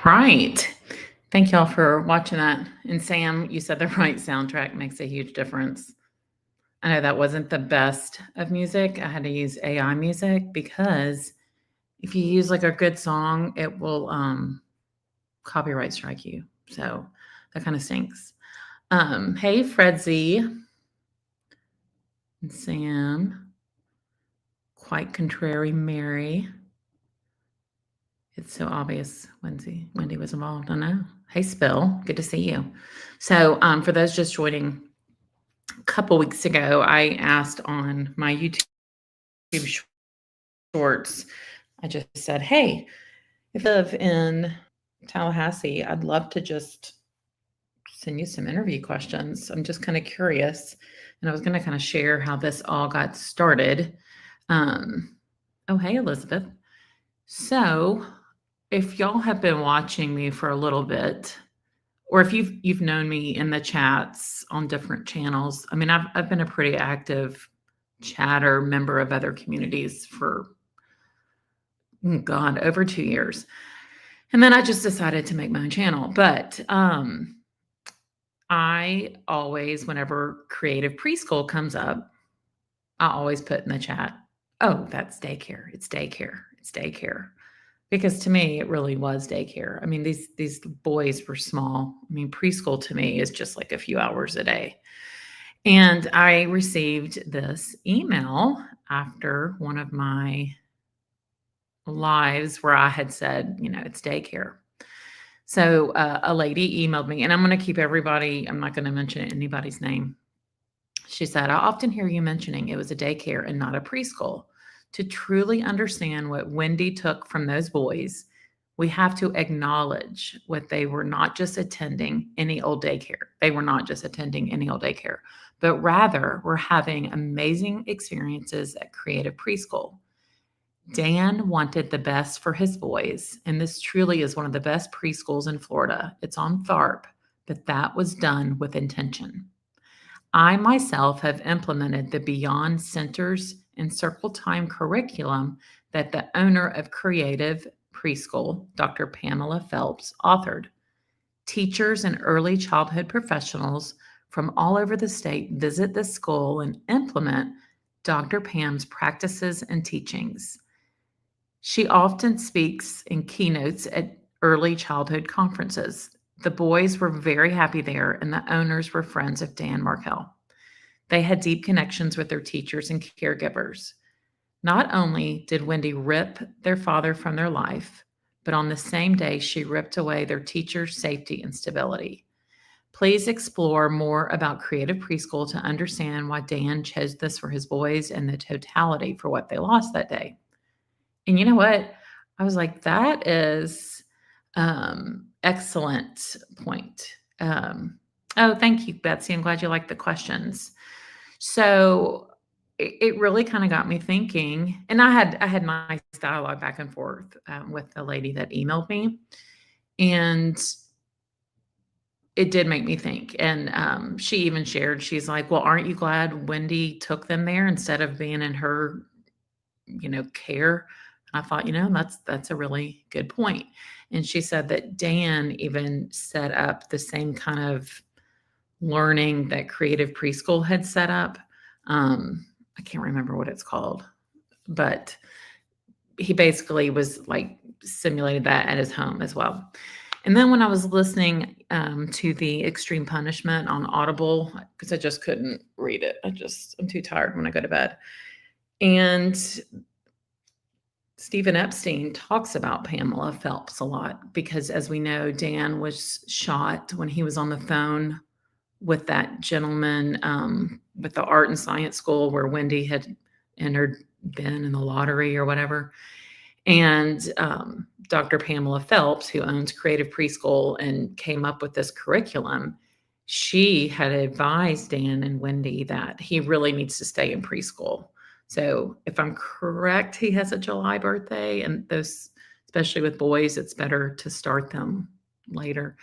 Right. Thank y'all for watching that. And Sam, you said the right soundtrack makes a huge difference. I know that wasn't the best of music. I had to use AI music because if you use like a good song, it will copyright strike you. So that kind of stinks. Hey Fred Z and Sam, quite contrary Mary. It's so obvious Wendy was involved. I know. Hey Spill, good to see you. So for those just joining, a couple weeks ago, I asked on my YouTube shorts, I just said, hey, if you live in Tallahassee, I'd love to just send you some interview questions. I'm just kind of curious. And I was going to kind of share how this all got started. Oh, hey, Elizabeth. So if y'all have been watching me for a little bit, or if you've known me in the chats on different channels, I mean, I've been a pretty active chatter member of other communities for God, over 2 years. And then I just decided to make my own channel. But I always, whenever creative preschool comes up, I always put in the chat, oh, that's daycare. It's daycare. It's daycare. Because to me, it really was daycare. I mean, these boys were small. I mean, preschool to me is just like a few hours a day. And I received this email after one of my lives where I had said, it's daycare. So a lady emailed me, and I'm going to keep everybody, I'm not going to mention anybody's name. She said, I often hear you mentioning it was a daycare and not a preschool. To truly understand what Wendy took from those boys, we have to acknowledge what they were not just attending any old daycare. They were not just attending any old daycare, but rather were having amazing experiences at Creative Preschool. Dan wanted the best for his boys, and this truly is one of the best preschools in Florida. It's on Tharp, but that was done with intention. I myself have implemented the Beyond Centers and Circle Time curriculum that the owner of Creative Preschool, Dr. Pamela Phelps, authored. Teachers and early childhood professionals from all over the state visit the school and implement Dr. Pam's practices and teachings. She often speaks in keynotes at early childhood conferences. The boys were very happy there, and the owners were friends of Dan Markel. They had deep connections with their teachers and caregivers. Not only did Wendy rip their father from their life, but on the same day, she ripped away their teacher's safety and stability. Please explore more about Creative Preschool to understand why Dan chose this for his boys and the totality for what they lost that day. And you know what? I was like, that is excellent point. Oh, thank you, Betsy. I'm glad you liked the questions. So it really kind of got me thinking, and I had nice dialogue back and forth with the lady that emailed me, and it did make me think. And she even shared, she's like, well, aren't you glad Wendy took them there instead of being in her, care? I thought, that's a really good point. And she said that Dan even set up the same kind of learning that Creative Preschool had set up. I can't remember what it's called, but he basically was like simulated that at his home as well. And then when I was listening to the Extreme Punishment on Audible, because I just couldn't read it. I'm too tired when I go to bed. And Stephen Epstein talks about Pamela Phelps a lot because, as we know, Dan was shot when he was on the phone with that gentleman with the art and science school where Wendy had been in the lottery or whatever. And Dr. Pamela Phelps, who owns Creative Preschool and came up with this curriculum, she had advised Dan and Wendy that he really needs to stay in preschool. So if I'm correct, he has a July birthday, and those, especially with boys, it's better to start them later.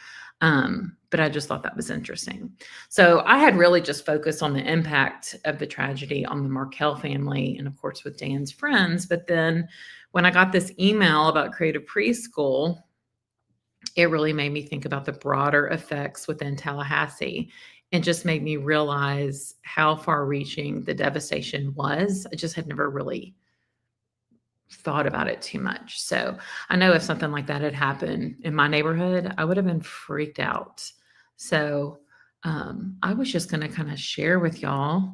But I just thought that was interesting. So I had really just focused on the impact of the tragedy on the Markel family and, of course, with Dan's friends. But then when I got this email about Creative Preschool, it really made me think about the broader effects within Tallahassee and just made me realize how far reaching the devastation was. I just had never really thought about it too much. So I know if something like that had happened in my neighborhood, I would have been freaked out. So I was just going to kind of share with y'all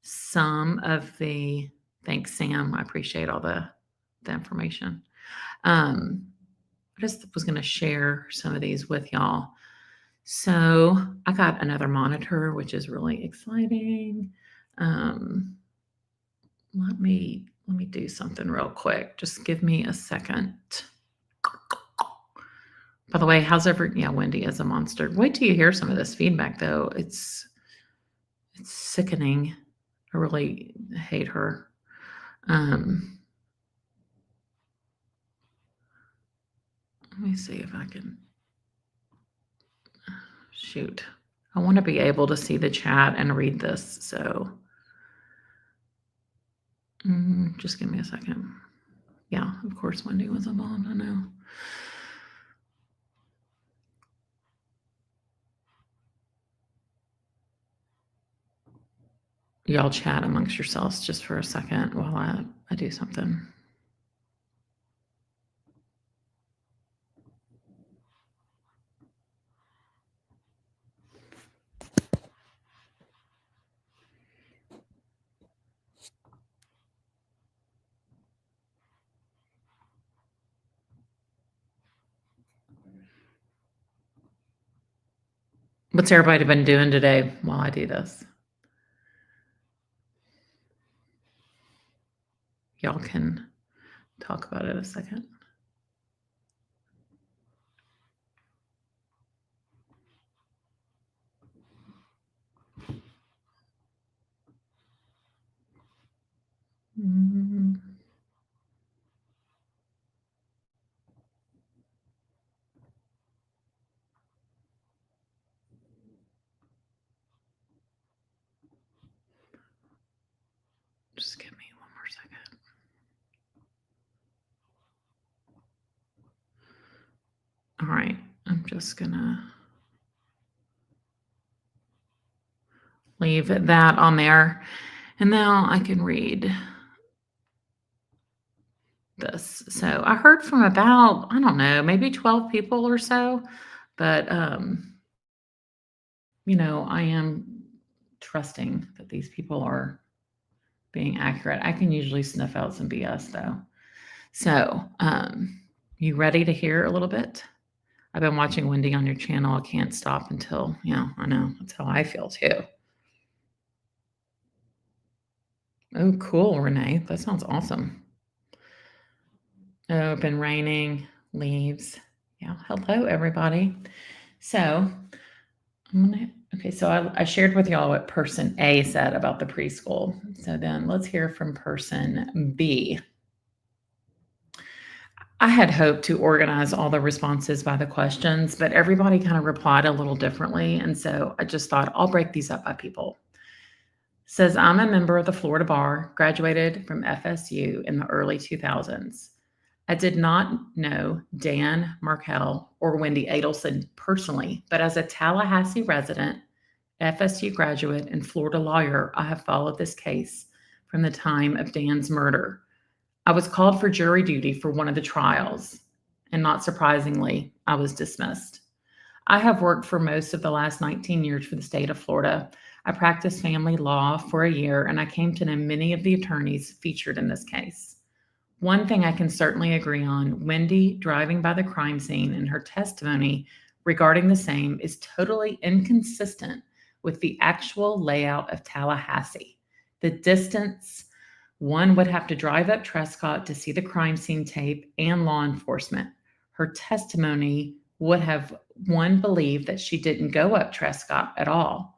some of the, thanks, Sam. I appreciate all the information. Um, I just was going to share some of these with y'all. So I got another monitor, which is really exciting. Let me do something real quick. Just give me a second. By the way, yeah, Wendy is a monster. Wait till you hear some of this feedback though. It's sickening. I really hate her. Let me see if I can shoot. I want to be able to see the chat and read this. So just give me a second. Yeah, of course, Wendy was on. I know. Y'all chat amongst yourselves just for a second while I do something. What's everybody been doing today while I do this? Y'all can talk about it a second. Just give me one more second. All right, I'm just gonna leave that on there. And now I can read this. So I heard from about, I don't know, maybe 12 people or so, but I am trusting that these people are being accurate. I can usually sniff out some BS though. So, you ready to hear a little bit? I've been watching Wendy on your channel. I can't stop until, I know that's how I feel too. Oh, cool, Renee. That sounds awesome. Oh, been raining, leaves. Yeah. Hello, everybody. So so I shared with y'all what person A said about the preschool. So then let's hear from person B. I had hoped to organize all the responses by the questions, but everybody kind of replied a little differently. And so I just thought I'll break these up by people. Says, I'm a member of the Florida Bar, graduated from FSU in the early 2000s. I did not know Dan Markel or Wendy Adelson personally, but as a Tallahassee resident, FSU graduate, and Florida lawyer, I have followed this case from the time of Dan's murder. I was called for jury duty for one of the trials, and not surprisingly, I was dismissed. I have worked for most of the last 19 years for the state of Florida. I practiced family law for a year, and I came to know many of the attorneys featured in this case. One thing I can certainly agree on, Wendy driving by the crime scene and her testimony regarding the same is totally inconsistent with the actual layout of Tallahassee. The distance, one would have to drive up Trescott to see the crime scene tape and law enforcement. Her testimony would have one believe that she didn't go up Trescott at all,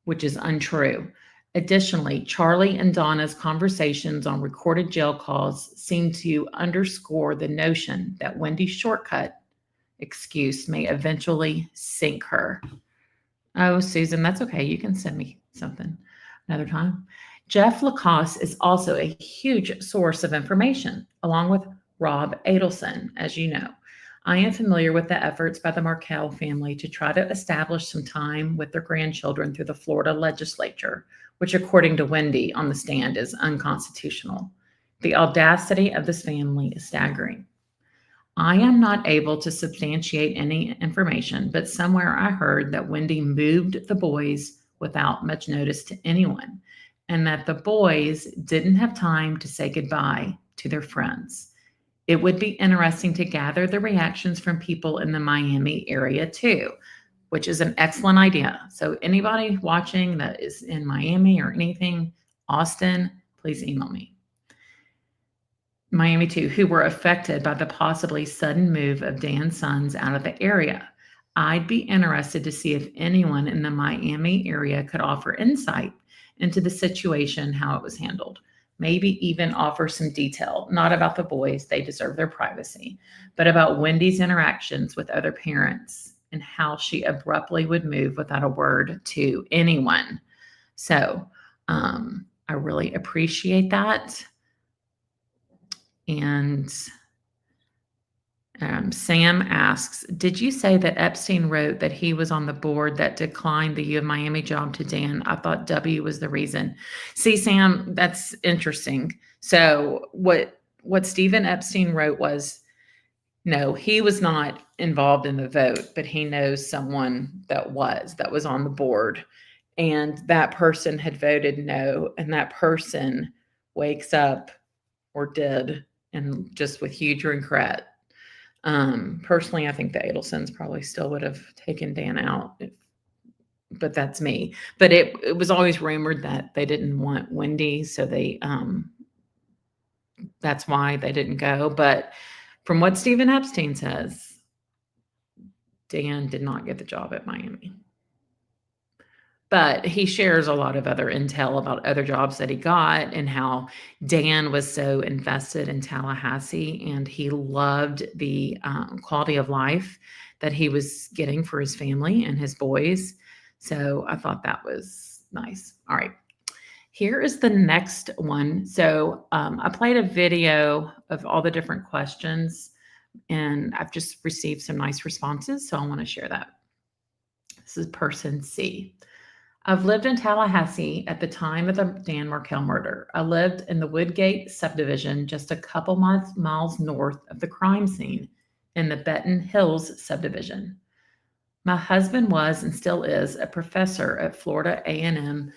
which is untrue. Additionally, Charlie and Donna's conversations on recorded jail calls seem to underscore the notion that Wendy's shortcut excuse may eventually sink her. Oh, Susan, that's okay. You can send me something another time. Jeff Lacoste is also a huge source of information, along with Rob Adelson, as you know. I am familiar with the efforts by the Markel family to try to establish some time with their grandchildren through the Florida legislature, which, according to Wendy on the stand, is unconstitutional. The audacity of this family is staggering. I am not able to substantiate any information, but somewhere I heard that Wendy moved the boys without much notice to anyone, and that the boys didn't have time to say goodbye to their friends. It would be interesting to gather the reactions from people in the Miami area too, which is an excellent idea. So, anybody watching that is in Miami or anything, Austin, please email me. Miami too, who were affected by the possibly sudden move of Dan's sons out of the area. I'd be interested to see if anyone in the Miami area could offer insight into the situation, how it was handled. Maybe even offer some detail, not about the boys, they deserve their privacy, but about Wendy's interactions with other parents and how she abruptly would move without a word to anyone. So I really appreciate that. And Sam asks, did you say that Epstein wrote that he was on the board that declined the U of Miami job to Dan? I thought W was the reason. See, Sam, that's interesting. So what Stephen Epstein wrote was, no, he was not involved in the vote, but he knows someone that was on the board. And that person had voted no, and that person wakes up, or did, and just with huge regret. Personally, I think the Adelsons probably still would have taken Dan out, but that's me. But it was always rumored that they didn't want Wendy, so they that's why they didn't go. But from what Stephen Epstein says, Dan did not get the job at Miami. But he shares a lot of other intel about other jobs that he got and how Dan was so invested in Tallahassee and he loved the quality of life that he was getting for his family and his boys. So I thought that was nice. All right. Here is the next one. So I played a video of all the different questions and I've just received some nice responses. So I want to share that. This is person C. I've lived in Tallahassee at the time of the Dan Markel murder. I lived in the Woodgate subdivision just a couple miles north of the crime scene in the Benton Hills subdivision. My husband was and still is a professor at Florida A&M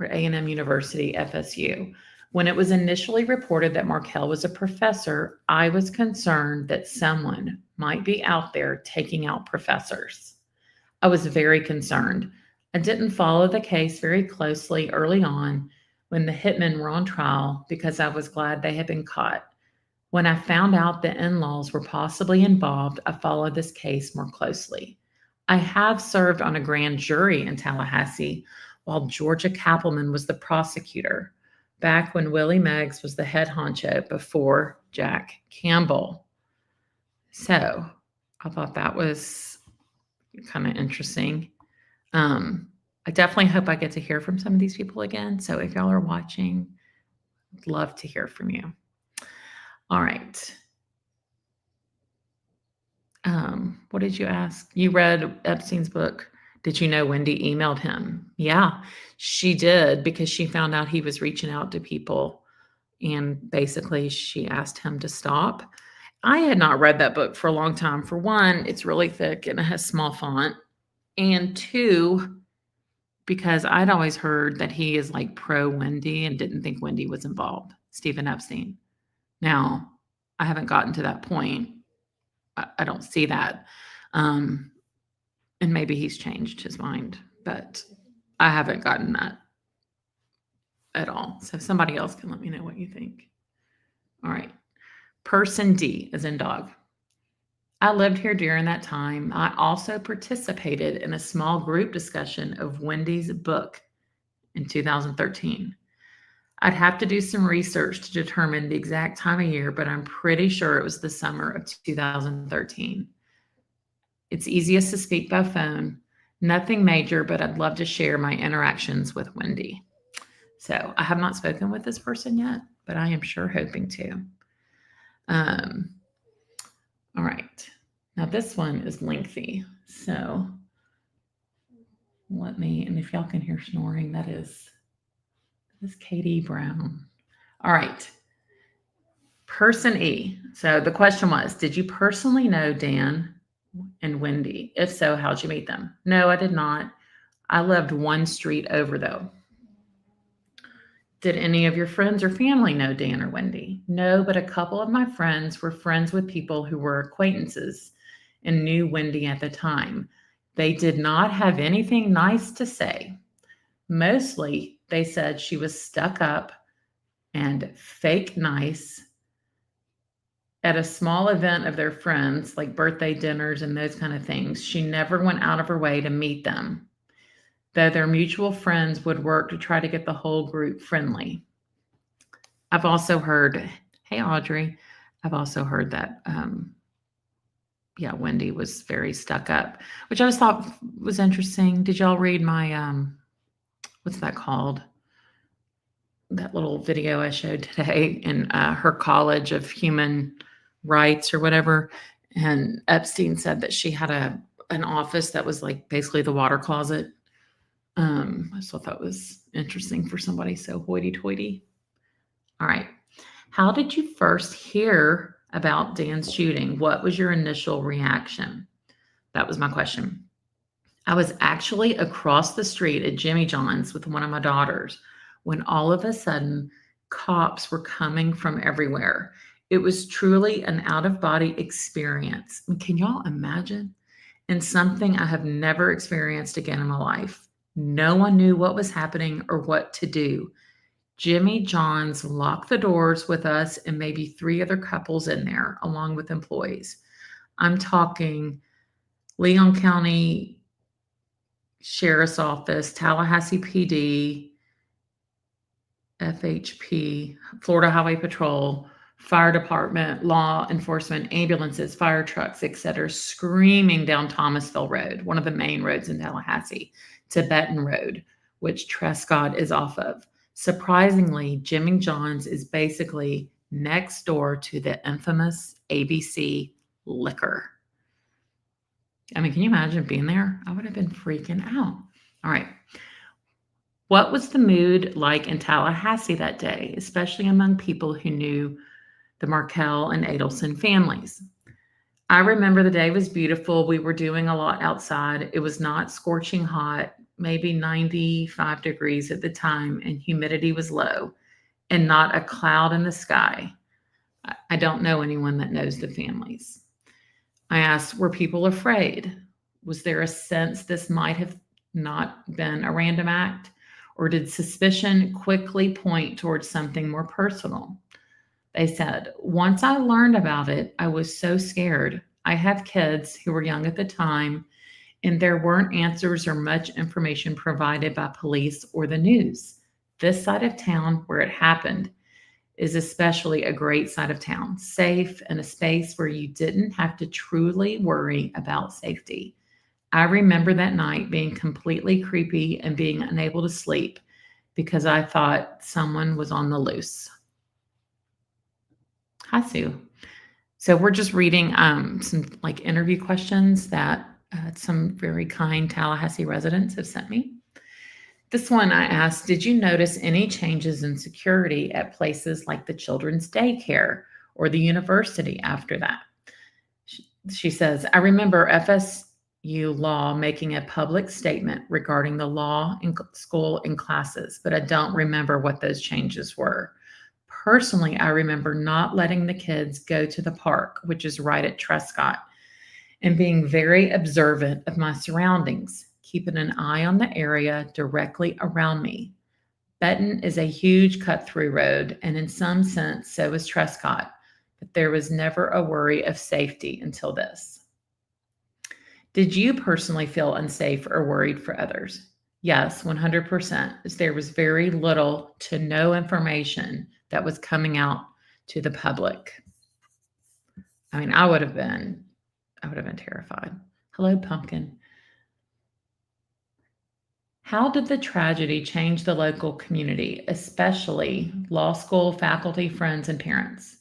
University, FSU. When it was initially reported that Markel was a professor, I was concerned that someone might be out there taking out professors. I was very concerned. I didn't follow the case very closely early on when the hitmen were on trial because I was glad they had been caught. When I found out the in-laws were possibly involved, I followed this case more closely. I have served on a grand jury in Tallahassee while Georgia Kappelman was the prosecutor, back when Willie Meggs was the head honcho before Jack Campbell. So I thought that was kind of interesting. I definitely hope I get to hear from some of these people again. So if y'all are watching, I'd love to hear from you. All right. What did you ask? You read Epstein's book. Did you know Wendy emailed him? Yeah, she did because she found out he was reaching out to people and basically she asked him to stop. I had not read that book for a long time. For one, it's really thick and it has small font. And two, because I'd always heard that he is like pro Wendy and didn't think Wendy was involved, Stephen Epstein. Now, I haven't gotten to that point. I don't see that. And maybe he's changed his mind, but I haven't gotten that at all. So somebody else can let me know what you think. All right. Person D is in dog. I lived here during that time. I also participated in a small group discussion of Wendy's book in 2013. I'd have to do some research to determine the exact time of year, but I'm pretty sure it was the summer of 2013. It's easiest to speak by phone. Nothing major, but I'd love to share my interactions with Wendy. So I have not spoken with this person yet, but I am sure hoping to. All right. Now this one is lengthy. So and if y'all can hear snoring, that is Katie Brown. All right. Person E. So the question was, did you personally know Dan and Wendy? If so, how'd you meet them? No, I did not. I lived one street over, though. Did any of your friends or family know Dan or Wendy? No, but a couple of my friends were friends with people who were acquaintances and knew Wendy at the time. They did not have anything nice to say. Mostly, they said she was stuck up and fake nice at a small event of their friends, like birthday dinners and those kind of things. She never went out of her way to meet them, though their mutual friends would work to try to get the whole group friendly. I've also heard, hey, Audrey, I've also heard that, Wendy was very stuck up, which I just thought was interesting. Did y'all read my, what's that called? That little video I showed today in her College of Human Rights or whatever. And Epstein said that she had an office that was like basically the water closet. I just thought that was interesting for somebody so hoity-toity. All right. How did you first hear about Dan's shooting? What was your initial reaction? That was my question. I was actually across the street at Jimmy John's with one of my daughters when all of a sudden cops were coming from everywhere. It was truly an out-of-body experience. Can y'all imagine? And something I have never experienced again in my life. No one knew what was happening or what to do. Jimmy John's locked the doors with us and maybe 3 other couples in there, along with employees. I'm talking Leon County Sheriff's Office, Tallahassee PD, FHP, Florida Highway Patrol, fire department, law enforcement, ambulances, fire trucks, etc., screaming down Thomasville Road, one of the main roads in Tallahassee, to Benton Road, which Trescott is off of. Surprisingly, Jimmy John's is basically next door to the infamous ABC Liquor. I mean, can you imagine being there? I would have been freaking out. All right. What was the mood like in Tallahassee that day, especially among people who knew the Markel and Adelson families? I remember the day was beautiful. We were doing a lot outside. It was not scorching hot, maybe 95 degrees at the time, and humidity was low and not a cloud in the sky. I don't know anyone that knows the families. I asked, were people afraid? Was there a sense this might have not been a random act? Or did suspicion quickly point towards something more personal? They said, once I learned about it, I was so scared. I have kids who were young at the time, and there weren't answers or much information provided by police or the news. This side of town where it happened is especially a great side of town, safe and a space where you didn't have to truly worry about safety. I remember that night being completely creepy and being unable to sleep because I thought someone was on the loose. Hi, Sue. So we're just reading some like interview questions that some very kind Tallahassee residents have sent me. This one I asked, did you notice any changes in security at places like the children's daycare or the university after that? She says, I remember FSU law making a public statement regarding the law in school and classes, but I don't remember what those changes were. Personally, I remember not letting the kids go to the park, which is right at Trescott, and being very observant of my surroundings, keeping an eye on the area directly around me. Benton is a huge cut-through road, and in some sense, so is Trescott, but there was never a worry of safety until this. Did you personally feel unsafe or worried for others? Yes, 100%, as there was very little to no information that was coming out to the public. I mean, I would have been terrified. Hello, Pumpkin. How did the tragedy change the local community, especially law school faculty, friends, and parents?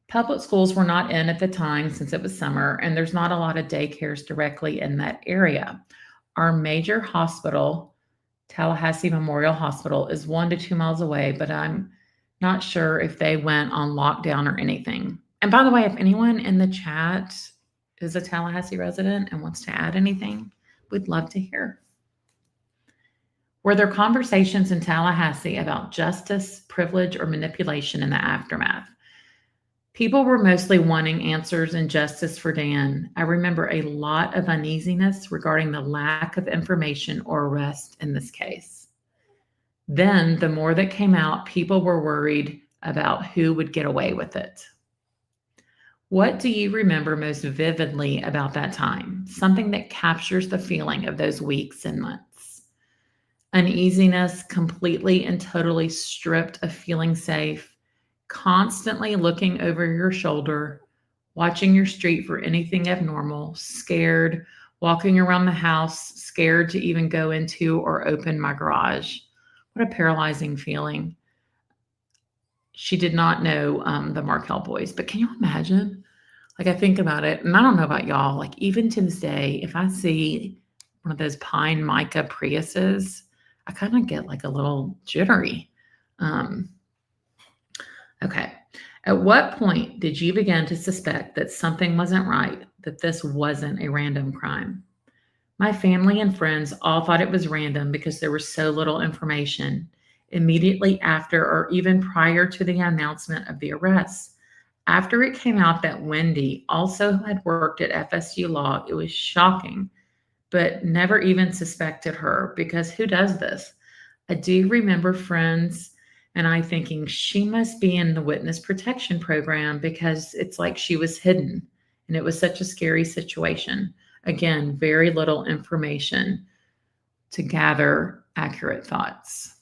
Public schools were not in at the time since it was summer, and there's not a lot of daycares directly in that area. Our major hospital, Tallahassee Memorial Hospital, is 1 to 2 miles away, but I'm not sure if they went on lockdown or anything. And by the way, if anyone in the chat is a Tallahassee resident and wants to add anything, we'd love to hear. Were there conversations in Tallahassee about justice, privilege, or manipulation in the aftermath? People were mostly wanting answers and justice for Dan. I remember a lot of uneasiness regarding the lack of information or arrest in this case. Then, the more that came out, people were worried about who would get away with it. What do you remember most vividly about that time? Something that captures the feeling of those weeks and months. Uneasiness, completely and totally stripped of feeling safe, constantly looking over your shoulder, watching your street for anything abnormal, scared, walking around the house, scared to even go into or open my garage. What a paralyzing feeling. She did not know the Markel boys, but can you imagine? Like, I think about it, and I don't know about y'all, like, even to this day, if I see one of those pine mica Priuses, I kind of get like a little jittery. Okay. At what point did you begin to suspect that something wasn't right, that this wasn't a random crime? My family and friends all thought it was random because there was so little information immediately after or even prior to the announcement of the arrest. After it came out that Wendy also had worked at FSU Law, it was shocking, but never even suspected her because who does this? I do remember friends and I thinking she must be in the witness protection program because it's like she was hidden and it was such a scary situation. Again, very little information to gather accurate thoughts.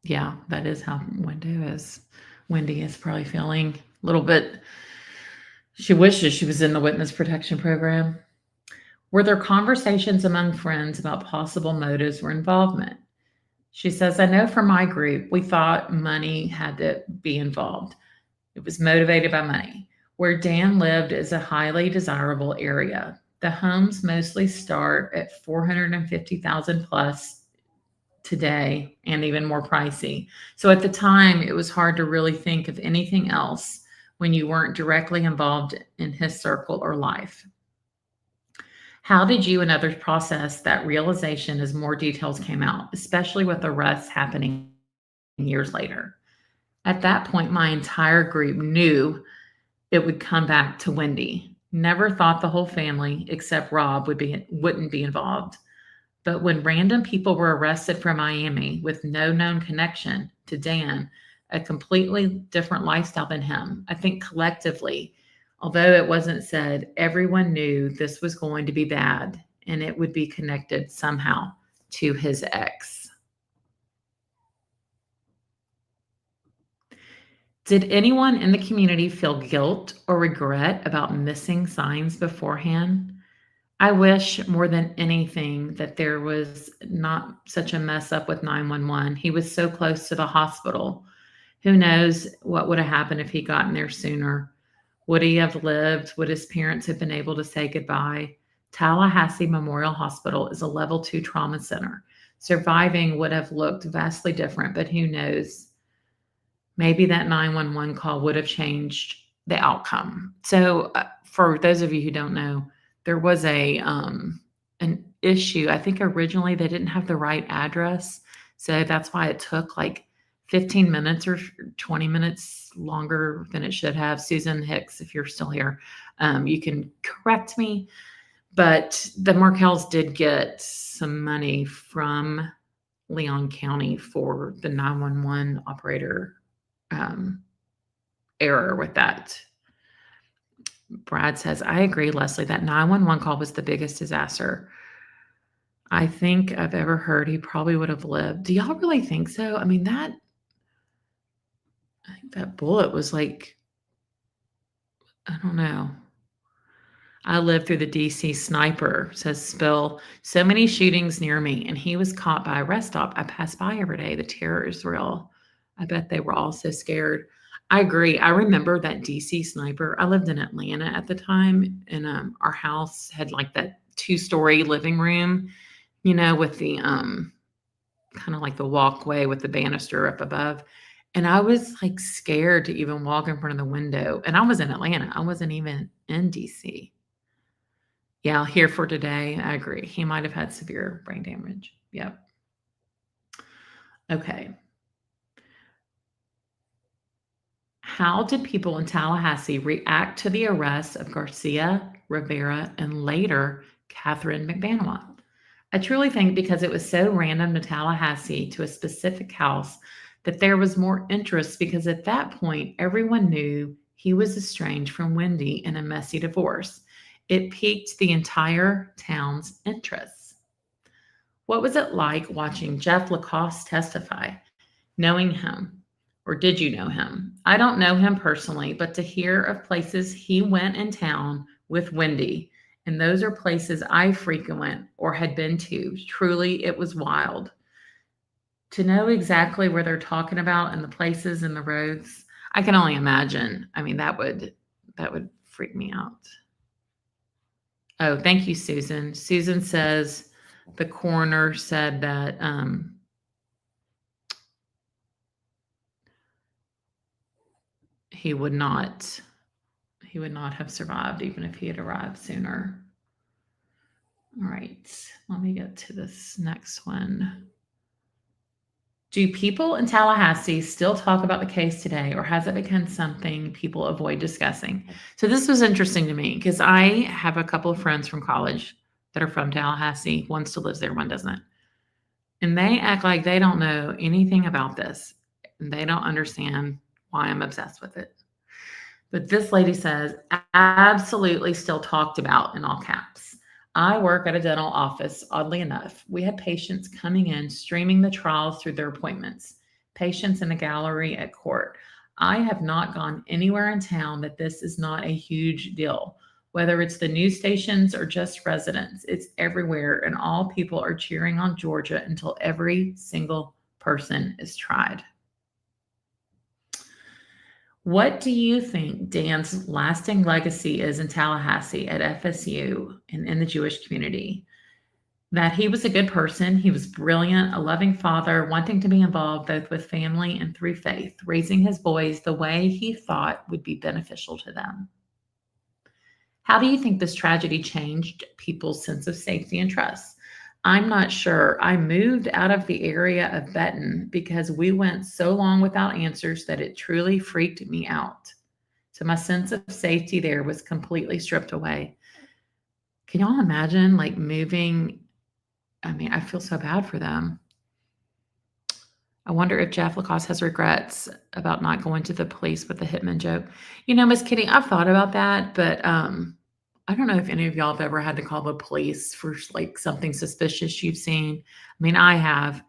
Yeah, that is how Wendy is. Wendy is probably feeling a little bit, she wishes she was in the witness protection program. Were there conversations among friends about possible motives or involvement? She says, I know for my group, we thought money had to be involved. It was motivated by money. Where Dan lived is a highly desirable area. The homes mostly start at $450,000 plus today and even more pricey. So at the time, it was hard to really think of anything else when you weren't directly involved in his circle or life. How did you and others process that realization as more details came out, especially with arrests happening years later? At that point, my entire group knew it would come back to Wendy. Never thought the whole family, except Rob, wouldn't be involved. But when random people were arrested from Miami with no known connection to Dan, a completely different lifestyle than him, I think collectively, although it wasn't said, everyone knew this was going to be bad and it would be connected somehow to his ex. Did anyone in the community feel guilt or regret about missing signs beforehand? I wish more than anything that there was not such a mess up with 911. He was so close to the hospital. Who knows what would have happened if he gotten there sooner? Would he have lived? Would his parents have been able to say goodbye? Tallahassee Memorial Hospital is a level 2 trauma center. Surviving would have looked vastly different, but who knows? Maybe that 911 call would have changed the outcome. So, for those of you who don't know, there was an issue. I think originally they didn't have the right address, so that's why it took like 15 minutes or 20 minutes longer than it should have. Susan Hicks, if you're still here, you can correct me. But the Markels did get some money from Leon County for the 911 operator error with that. Brad says, I agree, Leslie, that 911 call was the biggest disaster I think I've ever heard. He probably would have lived. Do y'all really think so? I mean, I think that bullet was like, I don't know. I lived through the DC sniper, says Spill. So many shootings near me, and he was caught by a rest stop. I pass by every day. The terror is real. I bet they were all so scared. I agree. I remember that DC sniper. I lived in Atlanta at the time, and our house had like that two-story living room, with the kind of like the walkway with the banister up above. And I was like scared to even walk in front of the window. And I was in Atlanta. I wasn't even in DC. Yeah, here for today. I agree. He might have had severe brain damage. Yep. Okay. How did people in Tallahassee react to the arrest of Garcia, Rivera, and later Catherine McBanois? I truly think because it was so random to Tallahassee to a specific house that there was more interest because at that point everyone knew he was estranged from Wendy in a messy divorce. It piqued the entire town's interests. What was it like watching Jeff Lacoste testify? Knowing him, or did you know him? I don't know him personally, but to hear of places he went in town with Wendy, and those are places I frequent or had been to, truly it was wild. To know exactly where they're talking about and the places and the roads, I can only imagine. I mean, that would freak me out. Oh, thank you, Susan. Susan says the coroner said that he would not he would not have survived even if he had arrived sooner. All right, let me get to this next one. Do people in Tallahassee still talk about the case today, or has it become something people avoid discussing? So this was interesting to me because I have a couple of friends from college that are from Tallahassee. One still lives there, one doesn't. And they act like they don't know anything about this. And they don't understand why I'm obsessed with it. But this lady says, absolutely still talked about in all caps. I work at a dental office. Oddly enough, we had patients coming in, streaming the trials through their appointments, patients in a gallery at court. I have not gone anywhere in town that this is not a huge deal. Whether it's the news stations or just residents, it's everywhere, and all people are cheering on Georgia until every single person is tried. What do you think Dan's lasting legacy is in Tallahassee at FSU and in the Jewish community? That he was a good person, he was brilliant, a loving father, wanting to be involved both with family and through faith, raising his boys the way he thought would be beneficial to them. How do you think this tragedy changed people's sense of safety and trust? I'm not sure. I moved out of the area of Benton because we went so long without answers that it truly freaked me out. So my sense of safety there was completely stripped away. Can y'all imagine like moving? I mean, I feel so bad for them. I wonder if Jeff Lacoste has regrets about not going to the police with the hitman joke. Miss Kitty, I've thought about that, but I don't know if any of y'all have ever had to call the police for like something suspicious you've seen. I mean, I have,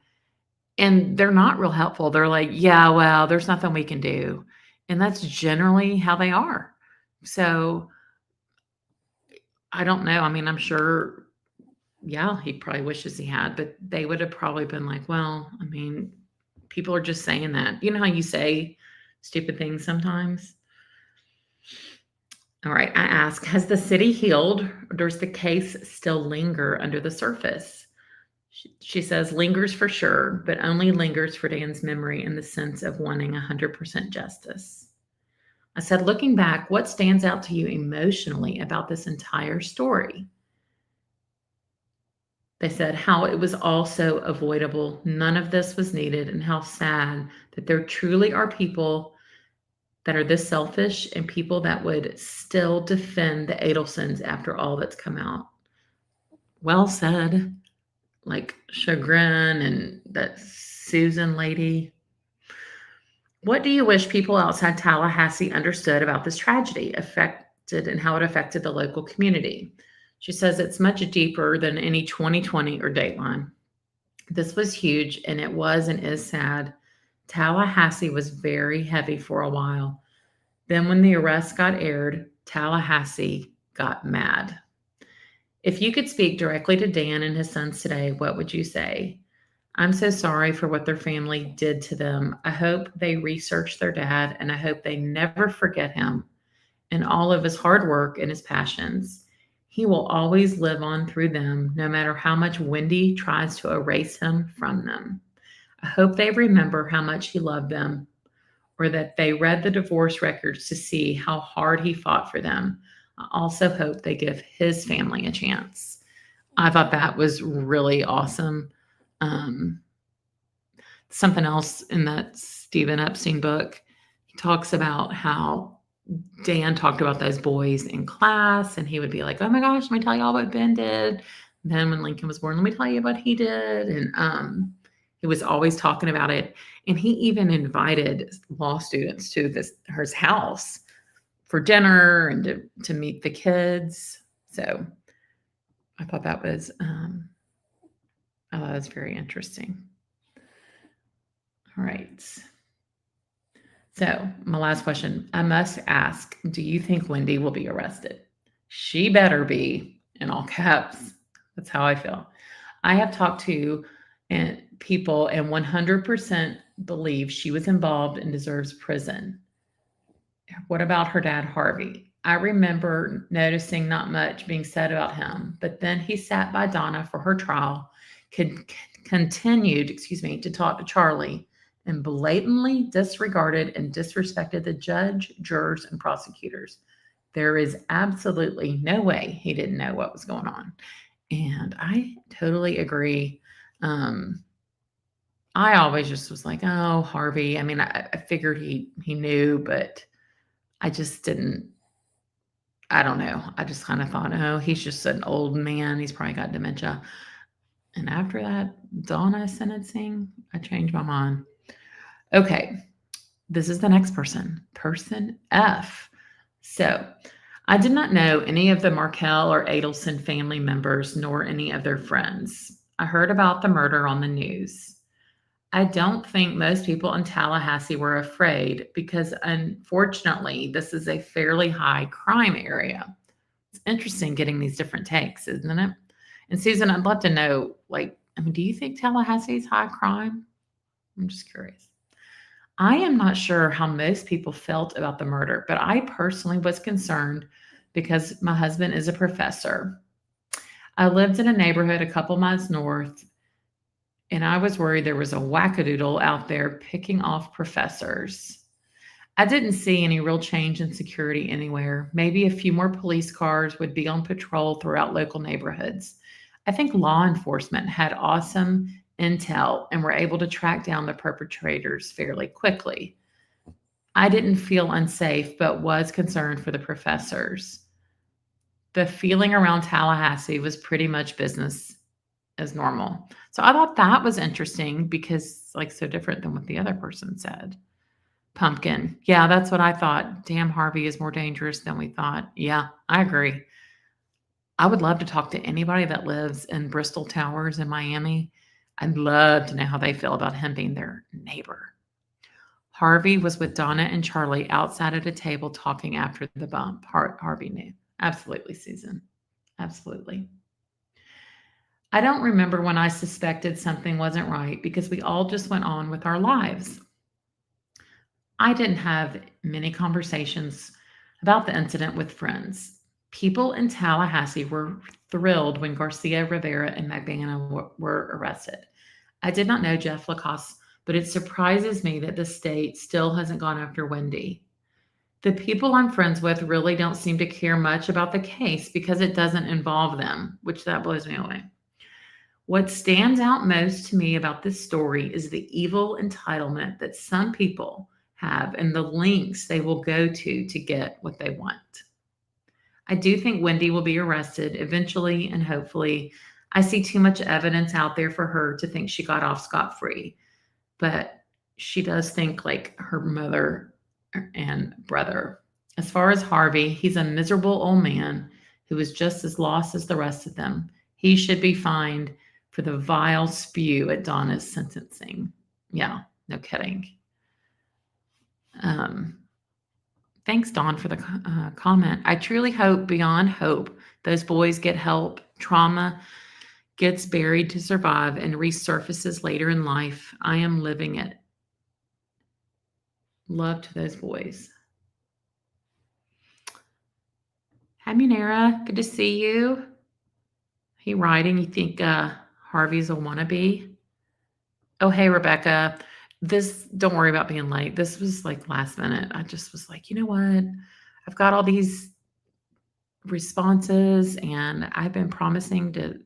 and they're not real helpful. They're like, yeah, well, there's nothing we can do. And that's generally how they are. So I don't know. I mean, I'm sure, yeah, he probably wishes he had, but they would have probably been like, well, I mean, people are just saying that. You know how you say stupid things sometimes? All right, I ask, has the city healed or does the case still linger under the surface? She says lingers for sure, but only lingers for Dan's memory in the sense of wanting 100% justice. I said, looking back, what stands out to you emotionally about this entire story? They said how it was all so avoidable. None of this was needed, and how sad that there truly are people that are this selfish and people that would still defend the Adelsons after all that's come out. Well said. Like chagrin and that Susan lady. What do you wish people outside Tallahassee understood about this tragedy, affected and how it affected the local community? She says it's much deeper than any 2020 or Dateline. This was huge, and it was and is sad. Tallahassee was very heavy for a while. Then, when the arrest got aired, Tallahassee got mad. If you could speak directly to Dan and his sons today, what would you say? I'm so sorry for what their family did to them. I hope they research their dad, and I hope they never forget him and all of his hard work and his passions. He will always live on through them, no matter how much Wendy tries to erase him from them. I hope they remember how much he loved them, or that they read the divorce records to see how hard he fought for them. I also hope they give his family a chance. I thought that was really awesome. Um, Something else in that Stephen Epstein book, he talks about how Dan talked about those boys in class, and he would be like, "Oh my gosh, let me tell you all what Ben did." Then when Lincoln was born, let me tell you what he did. And he was always talking about it. And he even invited law students to his house for dinner and to meet the kids. So I thought that was very interesting. All right. So, my last question. I must ask, do you think Wendy will be arrested? She better be, in all caps. That's how I feel. I have talked to people and 100% believe she was involved and deserves prison. What about her dad, Harvey? I remember noticing not much being said about him, but then he sat by Donna for her trial, continued, to talk to Charlie, and blatantly disregarded and disrespected the judge, jurors, and prosecutors. There is absolutely no way he didn't know what was going on. And I totally agree. I always just was like, oh, Harvey. I mean, I figured he knew, but I just didn't. I don't know. I just kind of thought, oh, he's just an old man. He's probably got dementia. And after that Donna sentencing, I changed my mind. Okay, this is the next person, person F. So I did not know any of the Markel or Adelson family members, nor any of their friends. I heard about the murder on the news. I don't think most people in Tallahassee were afraid because, unfortunately, this is a fairly high crime area. It's interesting getting these different takes, isn't it? And Susan, I'd love to know, do you think Tallahassee's high crime? I'm just curious. I am not sure how most people felt about the murder, but I personally was concerned because my husband is a professor. I lived in a neighborhood a couple miles north, and I was worried there was a wackadoodle out there picking off professors. I didn't see any real change in security anywhere. Maybe a few more police cars would be on patrol throughout local neighborhoods. I think law enforcement had awesome intel and were able to track down the perpetrators fairly quickly. I didn't feel unsafe, but was concerned for the professors. The feeling around Tallahassee was pretty much business as normal. So I thought that was interesting because, so different than what the other person said. Pumpkin. Yeah, that's what I thought. Damn, Harvey is more dangerous than we thought. Yeah, I agree. I would love to talk to anybody that lives in Bristol Towers in Miami. I'd love to know how they feel about him being their neighbor. Harvey was with Donna and Charlie outside at a table talking after the bump. Harvey knew. Absolutely, Susan. Absolutely. I don't remember when I suspected something wasn't right because we all just went on with our lives. I didn't have many conversations about the incident with friends. People in Tallahassee were thrilled when Garcia Rivera and McBanna were arrested. I did not know Jeff Lacoste, but it surprises me that the state still hasn't gone after Wendy. The people I'm friends with really don't seem to care much about the case because it doesn't involve them, which that blows me away. What stands out most to me about this story is the evil entitlement that some people have and the lengths they will go to get what they want. I do think Wendy will be arrested eventually and hopefully. I see too much evidence out there for her to think she got off scot-free, but she does think like her mother and brother. As far as Harvey, he's a miserable old man who is just as lost as the rest of them. He should be fined for the vile spew at Donna's sentencing. Yeah, no kidding. Thanks, Dawn, for the comment. I truly hope beyond hope those boys get help. Trauma gets buried to survive, and resurfaces later in life. I am living it. Love to those boys. Hi, Munera. Good to see you. He writing, you think Harvey's a wannabe? Oh, hey, Rebecca. Don't worry about being late. This was like last minute. I just was like, you know what? I've got all these responses and I've been promising to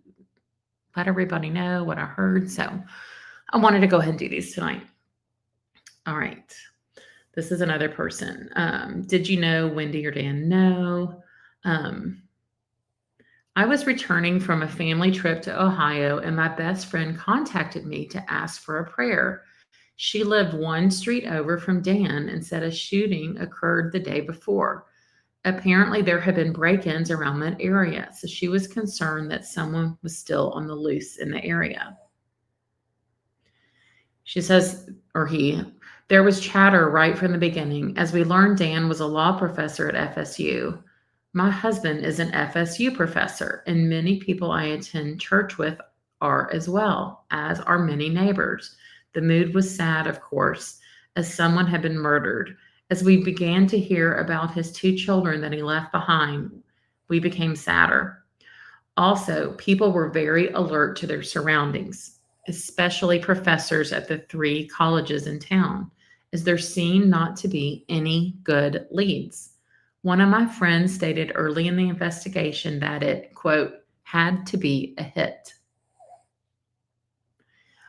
let everybody know what I heard. So I wanted to go ahead and do these tonight. All right. This is another person. Did you know Wendy or Dan? No. I was returning from a family trip to Ohio, and my best friend contacted me to ask for a prayer. She lived one street over from Dan and said a shooting occurred the day before. Apparently, there had been break ins around that area, so she was concerned that someone was still on the loose in the area. She says, or he, there was chatter right from the beginning. As we learned, Dan was a law professor at FSU. My husband is an FSU professor, and many people I attend church with are as well, as are many neighbors. The mood was sad, of course, as someone had been murdered. As we began to hear about his two children that he left behind, we became sadder. Also, people were very alert to their surroundings, especially professors at the 3 colleges in town, as there seemed not to be any good leads. One of my friends stated early in the investigation that it, quote, had to be a hit.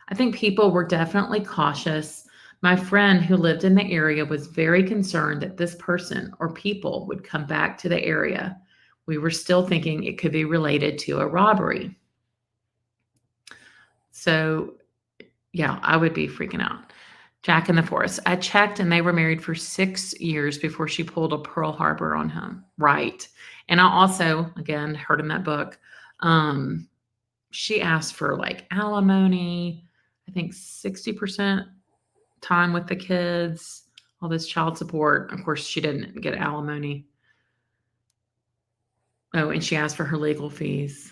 I think people were definitely cautious. My friend who lived in the area was very concerned that this person or people would come back to the area. We were still thinking it could be related to a robbery. So, yeah, I would be freaking out. Jack in the Forest. I checked and they were married for 6 years before she pulled a Pearl Harbor on him. Right. And I also, again, heard in that book, she asked for like alimony, I think 60% time with the kids, all this child support. Of course, she didn't get alimony. Oh, and she asked for her legal fees.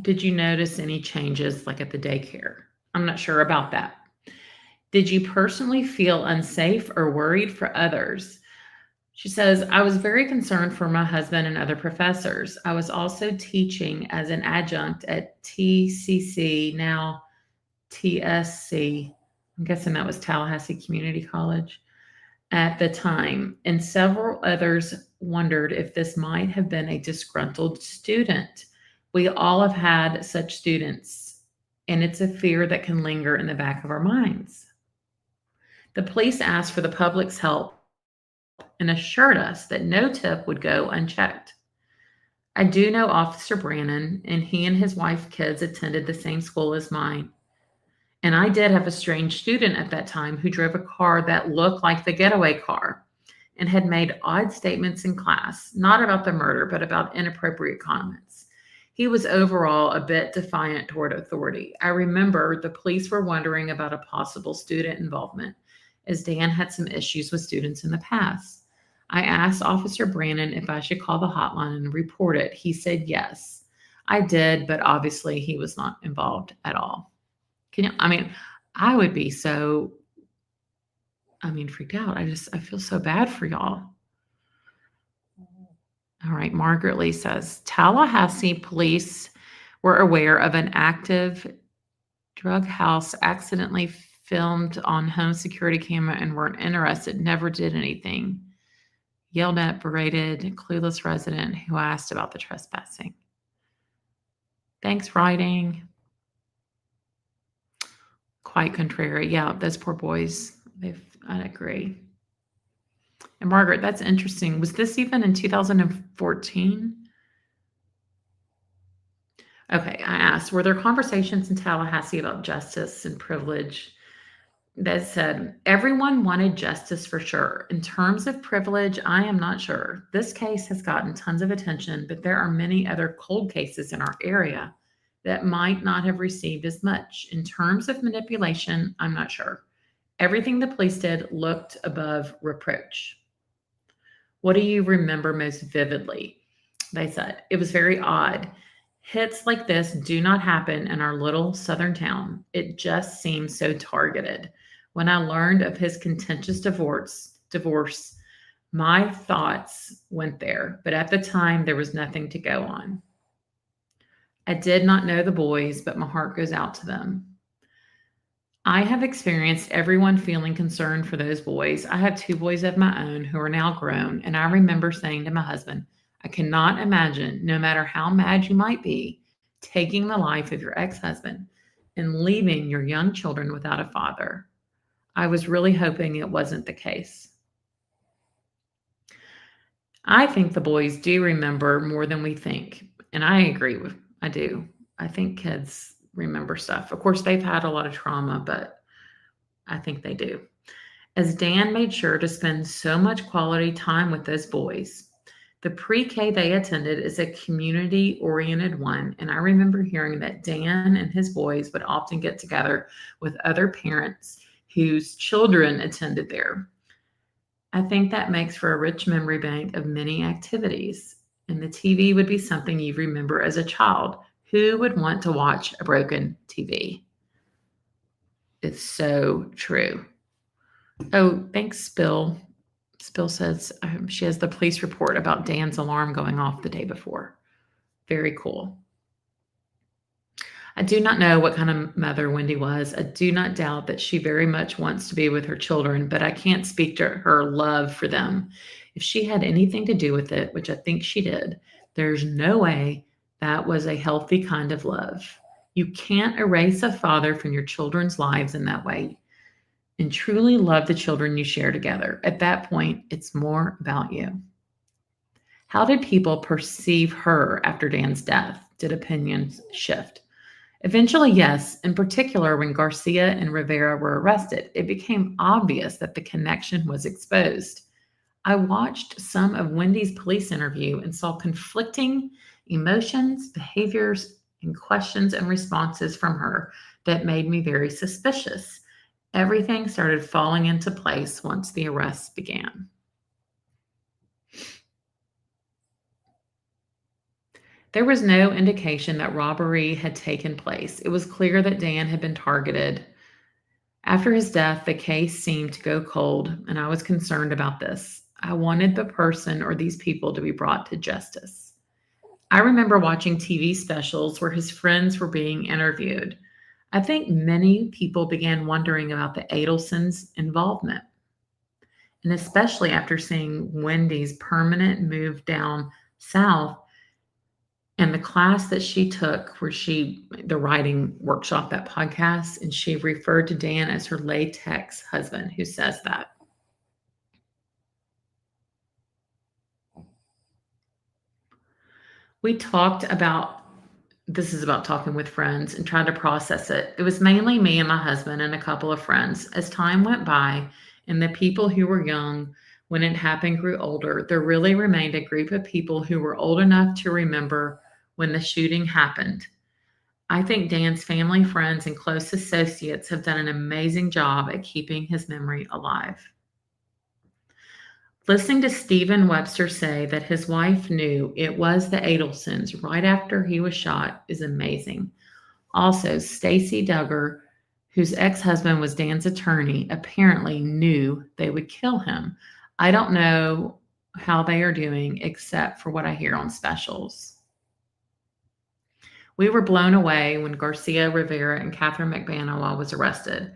Did you notice any changes like at the daycare? I'm not sure about that. Did you personally feel unsafe or worried for others? She says, I was very concerned for my husband and other professors. I was also teaching as an adjunct at TCC, now TSC. I'm guessing that was Tallahassee Community College at the time, and several others wondered if this might have been a disgruntled student. We all have had such students, and it's a fear that can linger in the back of our minds. The police asked for the public's help and assured us that no tip would go unchecked. I do know Officer Brannon, and he and his wife kids attended the same school as mine. And I did have a strange student at that time who drove a car that looked like the getaway car and had made odd statements in class, not about the murder, but about inappropriate comments. He was overall a bit defiant toward authority. I remember the police were wondering about a possible student involvement, as Dan had some issues with students in the past. I asked Officer Brannon if I should call the hotline and report it. He said yes. I did, but obviously he was not involved at all. I would be so, freaked out. I feel so bad for y'all. All right. Margaret Lee says, Tallahassee police were aware of an active drug house accidentally filmed on home security camera and weren't interested, never did anything. Yelled at, berated, clueless resident who asked about the trespassing. Thanks, writing. Quite contrary. Yeah, those poor boys. I agree. And Margaret, that's interesting. Was this even in 2014? Okay, I asked, were there conversations in Tallahassee about justice and privilege? That said, everyone wanted justice for sure. In terms of privilege, I am not sure. This case has gotten tons of attention, but there are many other cold cases in our area that might not have received as much. In terms of manipulation, I'm not sure. Everything the police did looked above reproach. What do you remember most vividly? They said it was very odd. Hits like this do not happen in our little southern town. It just seems so targeted. When I learned of his contentious divorce, my thoughts went there, but at the time there was nothing to go on. I did not know the boys, but my heart goes out to them. I have experienced everyone feeling concerned for those boys. I have two boys of my own who are now grown, and I remember saying to my husband, I cannot imagine, no matter how mad you might be, taking the life of your ex husband and leaving your young children without a father. I was really hoping it wasn't the case. I think the boys do remember more than we think, and I do. I think kids remember stuff. Of course, they've had a lot of trauma, but I think they do. As Dan made sure to spend so much quality time with those boys. The pre-K they attended is a community-oriented one, and I remember hearing that Dan and his boys would often get together with other parents whose children attended there. I think that makes for a rich memory bank of many activities, and the TV would be something you remember as a child. Who would want to watch a broken TV? It's so true. Oh, thanks, Spill. Spill says she has the police report about Dan's alarm going off the day before. Very cool. I do not know what kind of mother Wendy was. I do not doubt that she very much wants to be with her children, but I can't speak to her love for them. If she had anything to do with it, which I think she did, there's no way that was a healthy kind of love. You can't erase a father from your children's lives in that way and truly love the children you share together. At that point, it's more about you. How did people perceive her after Dan's death? Did opinions shift? Eventually, yes. In particular, when Garcia and Rivera were arrested, it became obvious that the connection was exposed. I watched some of Wendy's police interview and saw conflicting emotions, behaviors, and questions and responses from her that made me very suspicious. Everything started falling into place once the arrests began. There was no indication that robbery had taken place. It was clear that Dan had been targeted. After his death, the case seemed to go cold, and I was concerned about this. I wanted the person or these people to be brought to justice. I remember watching TV specials where his friends were being interviewed. I think many people began wondering about the Adelsons' involvement. And especially after seeing Wendy's permanent move down south and the class that she took, the writing workshop, that podcast, and she referred to Dan as her latex husband. Who says that? We talked about this is about talking with friends and trying to process it. It was mainly me and my husband and a couple of friends. As time went by and the people who were young when it happened grew older, there really remained a group of people who were old enough to remember when the shooting happened. I think Dan's family, friends, and close associates have done an amazing job at keeping his memory alive. Listening to Stephen Webster say that his wife knew it was the Adelsons right after he was shot is amazing. Also, Stacy Duggar, whose ex-husband was Dan's attorney, apparently knew they would kill him. I don't know how they are doing except for what I hear on specials. We were blown away when Garcia, Rivera, and Catherine McBanawa was arrested.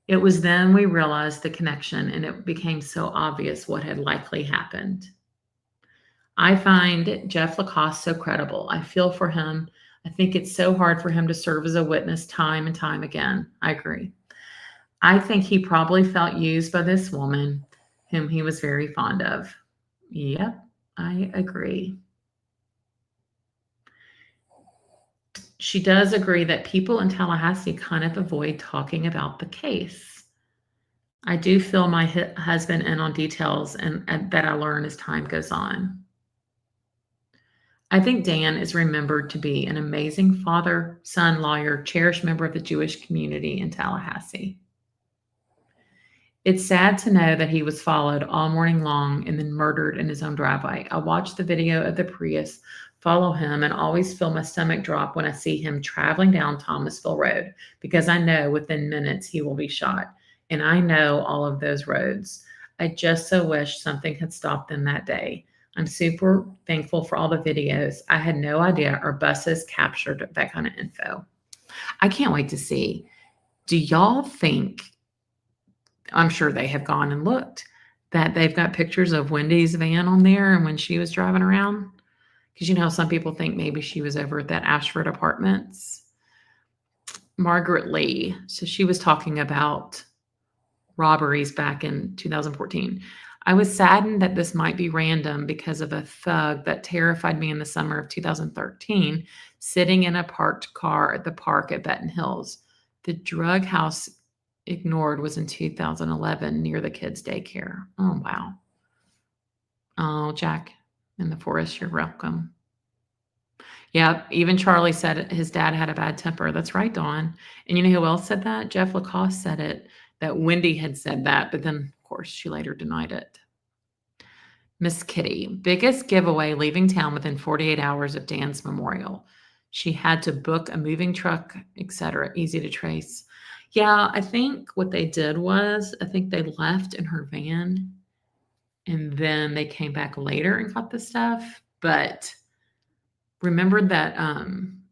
It was then we realized the connection, and it became so obvious what had likely happened. I find Jeff Lacoste so credible. I feel for him. I think it's so hard for him to serve as a witness time and time again. I agree. I think he probably felt used by this woman whom he was very fond of. Yep, I agree. She does agree that people in Tallahassee kind of avoid talking about the case. I do fill my husband in on details and that I learn as time goes on. I think Dan is remembered to be an amazing father, son, lawyer, cherished member of the Jewish community in Tallahassee. It's sad to know that he was followed all morning long and then murdered in his own driveway. I watched the video of the Prius follow him and always feel my stomach drop when I see him traveling down Thomasville Road because I know within minutes he will be shot. And I know all of those roads. I just so wish something had stopped them that day. I'm super thankful for all the videos. I had no idea our buses captured that kind of info. I can't wait to see. Do y'all think, I'm sure they have gone and looked, that they've got pictures of Wendy's van on there and when she was driving around? Because you know how some people think maybe she was over at that Ashford Apartments. Margaret Lee. So she was talking about robberies back in 2014. I was saddened that this might be random because of a thug that terrified me in the summer of 2013, sitting in a parked car at the park at Benton Hills. The drug house ignored was in 2011 near the kids' daycare. Oh, wow. Oh, Jack in the forest, you're welcome. Yeah, even Charlie said his dad had a bad temper. That's right, Dawn. And you know who else said that? Jeff Lacoste said it, that Wendy had said that, but then, of course, she later denied it. Miss Kitty, biggest giveaway leaving town within 48 hours of Dan's memorial. She had to book a moving truck, etc. Easy to trace. Yeah, I think what they did was, I think they left in her van and then they came back later and got the stuff. But remember that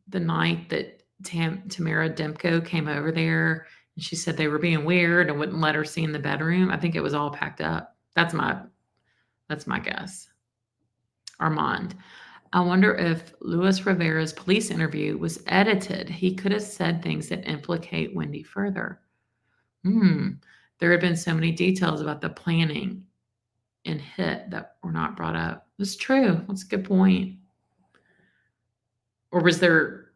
the night that Tamara Demko came over there and she said they were being weird and wouldn't let her see in the bedroom? I think it was all packed up. That's my guess. Armand. I wonder if Luis Rivera's police interview was edited. He could have said things that implicate Wendy further. There had been so many details about the planning and hit that were not brought up. That's true. That's a good point. Or was there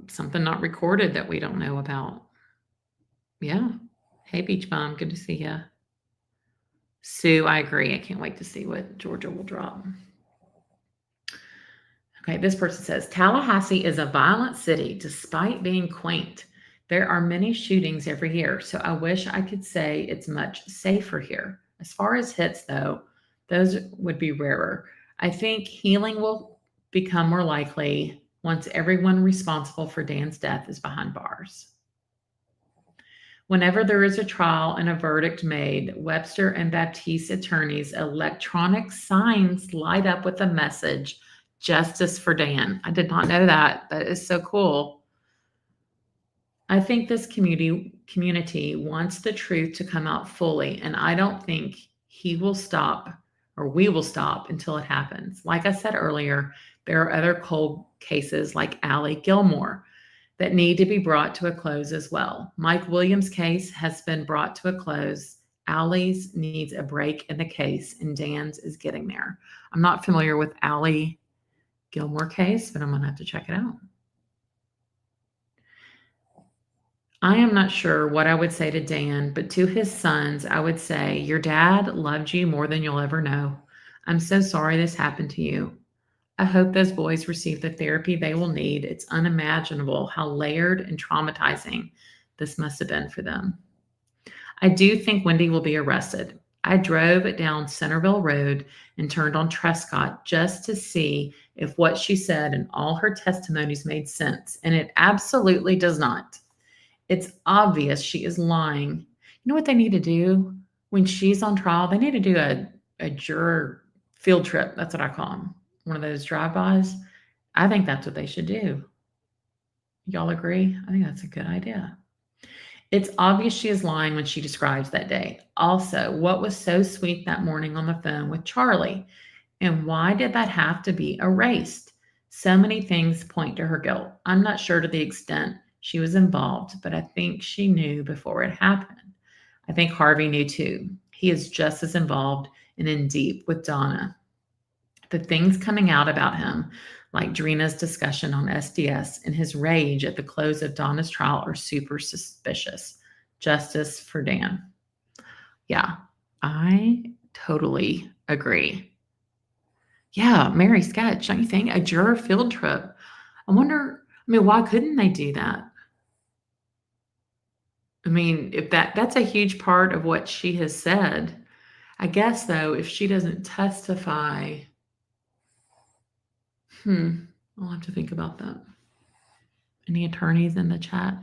something not recorded that we don't know about? Yeah. Hey, Beach Bum. Good to see you. Sue, I agree. I can't wait to see what Georgia will drop. Okay, this person says Tallahassee is a violent city despite being quaint. There are many shootings every year, so I wish I could say it's much safer here. As far as hits, though, those would be rarer. I think healing will become more likely once everyone responsible for Dan's death is behind bars. Whenever there is a trial and a verdict made, Webster and Baptiste attorneys' electronic signs light up with a message, "Justice for Dan." I did not know that. That is so cool. I think this community wants the truth to come out fully, and I don't think he will stop or we will stop until it happens. Like I said earlier, there are other cold cases like Allie Gilmore that need to be brought to a close as well. Mike Williams' case has been brought to a close. Allie's needs a break in the case, and Dan's is getting there. I'm not familiar with Allie Gilmore case, but I'm going to have to check it out. I am not sure what I would say to Dan, but to his sons, I would say, your dad loved you more than you'll ever know. I'm so sorry this happened to you. I hope those boys receive the therapy they will need. It's unimaginable how layered and traumatizing this must have been for them. I do think Wendy will be arrested. I drove down Centerville Road and turned on Trescott just to see if what she said and all her testimonies made sense, and it absolutely does not. It's obvious she is lying. You know what they need to do when she's on trial? They need to do a juror field trip. That's what I call them. One of those drive-bys. I think that's what they should do. Y'all agree? I think that's a good idea. It's obvious she is lying when she describes that day. Also, what was so sweet that morning on the phone with Charlie? And why did that have to be erased? So many things point to her guilt. I'm not sure to the extent she was involved, but I think she knew before it happened. I think Harvey knew too. He is just as involved and in deep with Donna. The things coming out about him, like Drina's discussion on SDS and his rage at the close of Donna's trial, are super suspicious. Justice for Dan. Yeah, I totally agree. Yeah, Mary Sketch, don't you think? A juror field trip. I wonder, why couldn't they do that? I mean, if that's a huge part of what she has said. I guess, though, if she doesn't testify, I'll have to think about that. Any attorneys in the chat?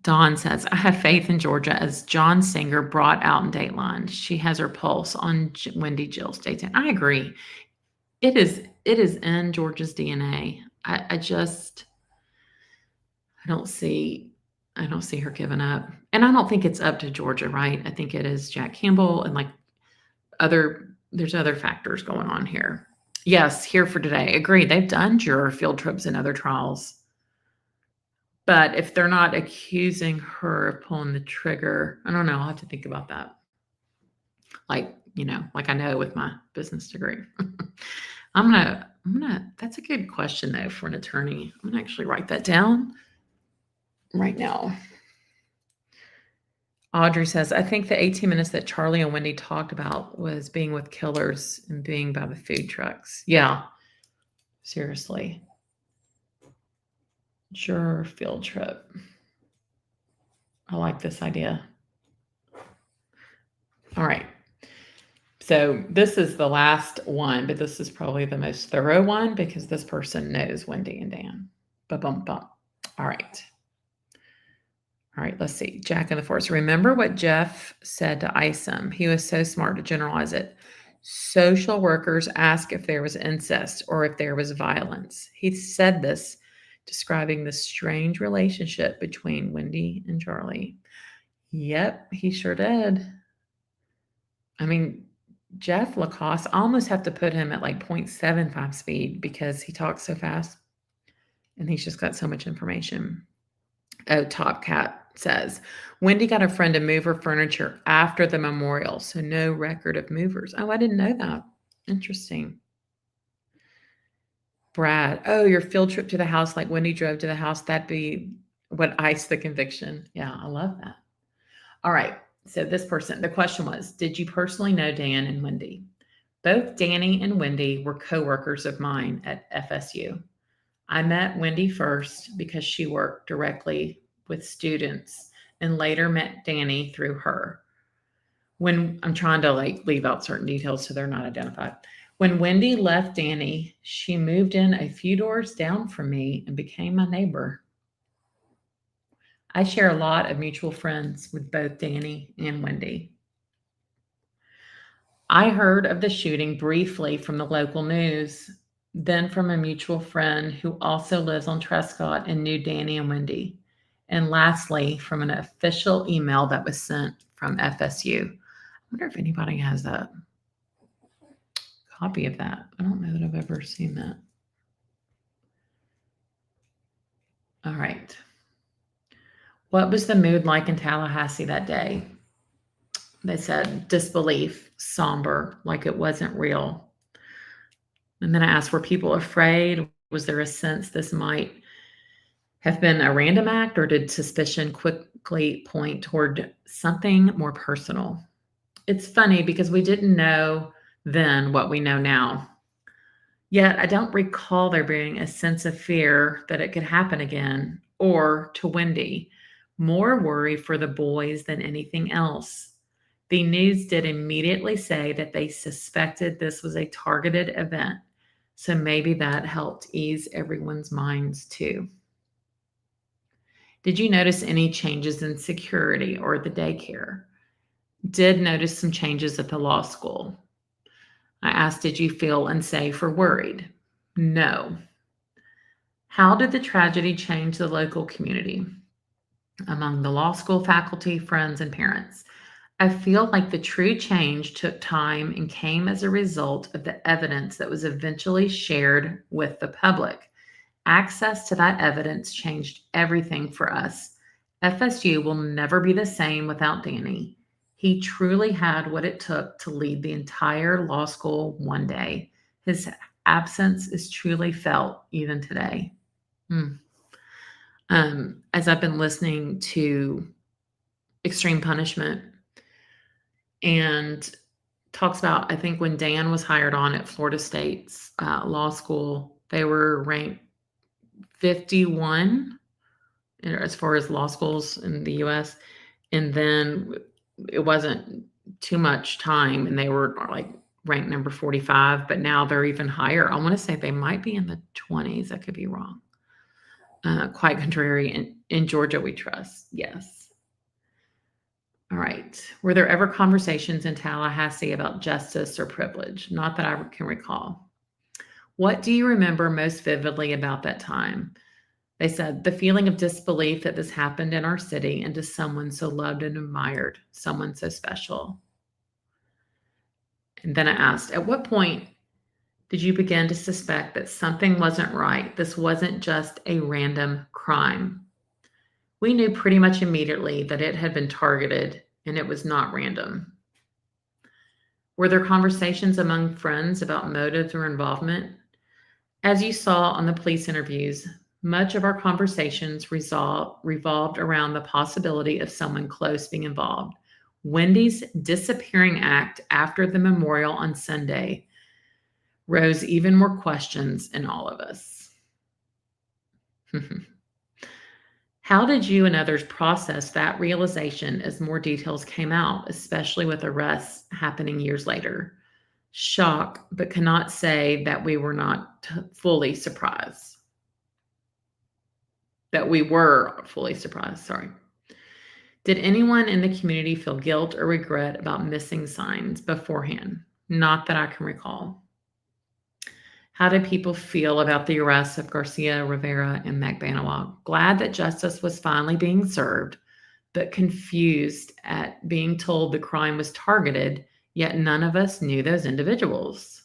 Dawn says, I have faith in Georgia as John Singer brought out in Dateline. She has her pulse on Wendy Jill's dating. I agree. It is in Georgia's DNA. I don't see her giving up. And I don't think it's up to Georgia, right? I think it is Jack Campbell and there's other factors going on here. Yes, here for today. Agree. They've done juror field trips in other trials. But if they're not accusing her of pulling the trigger, I don't know. I'll have to think about that. Like I know with my business degree. That's a good question though for an attorney. I'm gonna actually write that down right now. Audrey says, I think the 18 minutes that Charlie and Wendy talked about was being with killers and being by the food trucks. Yeah, seriously. Juror field trip. I like this idea. All right. So this is the last one, but this is probably the most thorough one because this person knows Wendy and Dan. Ba-bum-bum. All right. All right, let's see. Jack in the Forest. Remember what Jeff said to Isom? He was so smart to generalize it. Social workers ask if there was incest or if there was violence. He said this, describing the strange relationship between Wendy and Charlie. Yep, he sure did. I mean, Jeff Lacoste, I almost have to put him at like 0.75 speed because he talks so fast and he's just got so much information. Oh, Top Cat says, Wendy got a friend to move her furniture after the memorial, so no record of movers. Oh, I didn't know that. Interesting. Brad, oh, your field trip to the house, like Wendy drove to the house, that'd be what iced the conviction. Yeah, I love that. All right. So this person, the question was, did you personally know Dan and Wendy? Both Danny and Wendy were coworkers of mine at FSU. I met Wendy first because she worked directly with students and later met Danny through her. When I'm trying to leave out certain details so they're not identified. When Wendy left Danny, she moved in a few doors down from me and became my neighbor. I share a lot of mutual friends with both Danny and Wendy. I heard of the shooting briefly from the local news, then from a mutual friend who also lives on Trescott and knew Danny and Wendy. And lastly, from an official email that was sent from FSU. I wonder if anybody has a copy of that. I don't know that I've ever seen that. All right. What was the mood like in Tallahassee that day? They said disbelief, somber, like it wasn't real. And then I asked, were people afraid? Was there a sense this might have been a random act, or did suspicion quickly point toward something more personal? It's funny because we didn't know then what we know now. Yet I don't recall there being a sense of fear that it could happen again, or to Wendy, more worry for the boys than anything else. The news did immediately say that they suspected this was a targeted event, so maybe that helped ease everyone's minds too. Did you notice any changes in security or the daycare? Did notice some changes at the law school. I asked, did you feel unsafe or worried? No. How did the tragedy change the local community? Among the law school faculty, friends, and parents, I feel like the true change took time and came as a result of the evidence that was eventually shared with the public. Access to that evidence changed everything for us. FSU will never be the same without Danny. He truly had what it took to lead the entire law school one day. His absence is truly felt even today. As I've been listening to Extreme Punishment, and talks about, I think when Dan was hired on at Florida State's law school, they were ranked 51 as far as law schools in the US. And then it wasn't too much time, and they were like ranked number 45, but now they're even higher. I want to say they might be in the 20s. I could be wrong. Quite contrary. In Georgia, we trust. Yes. All right. Were there ever conversations in Tallahassee about justice or privilege? Not that I can recall. What do you remember most vividly about that time? They said, the feeling of disbelief that this happened in our city and to someone so loved and admired, someone so special. And then I asked, at what point did you begin to suspect that something wasn't right? This wasn't just a random crime. We knew pretty much immediately that it had been targeted and it was not random. Were there conversations among friends about motives or involvement? As you saw on the police interviews, much of our conversations revolved around the possibility of someone close being involved. Wendy's disappearing act after the memorial on Sunday rose even more questions in all of us. How did you and others process that realization as more details came out, especially with arrests happening years later? Shock, but cannot say that we were not fully surprised. That we were fully surprised, sorry. Did anyone in the community feel guilt or regret about missing signs beforehand? Not that I can recall. How did people feel about the arrests of Garcia, Rivera, and McBanawa? Glad that justice was finally being served, but confused at being told the crime was targeted, yet none of us knew those individuals.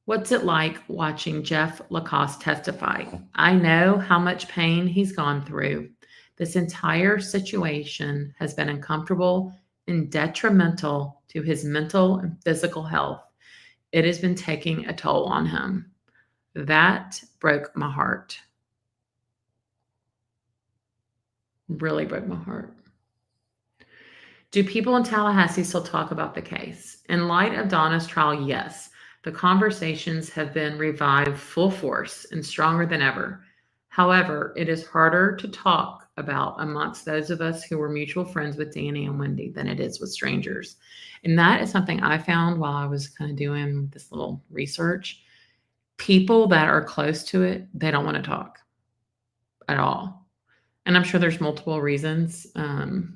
What's it like watching Jeff Lacoste testify? I know how much pain he's gone through. This entire situation has been uncomfortable and detrimental to his mental and physical health. It has been taking a toll on him. That broke my heart. Really broke my heart. Do people in Tallahassee still talk about the case? In light of Donna's trial, yes. The conversations have been revived full force and stronger than ever. However, it is harder to talk about amongst those of us who were mutual friends with Danny and Wendy than it is with strangers. And that is something I found while I was kind of doing this little research. People that are close to it, they don't want to talk at all. And I'm sure there's multiple reasons. But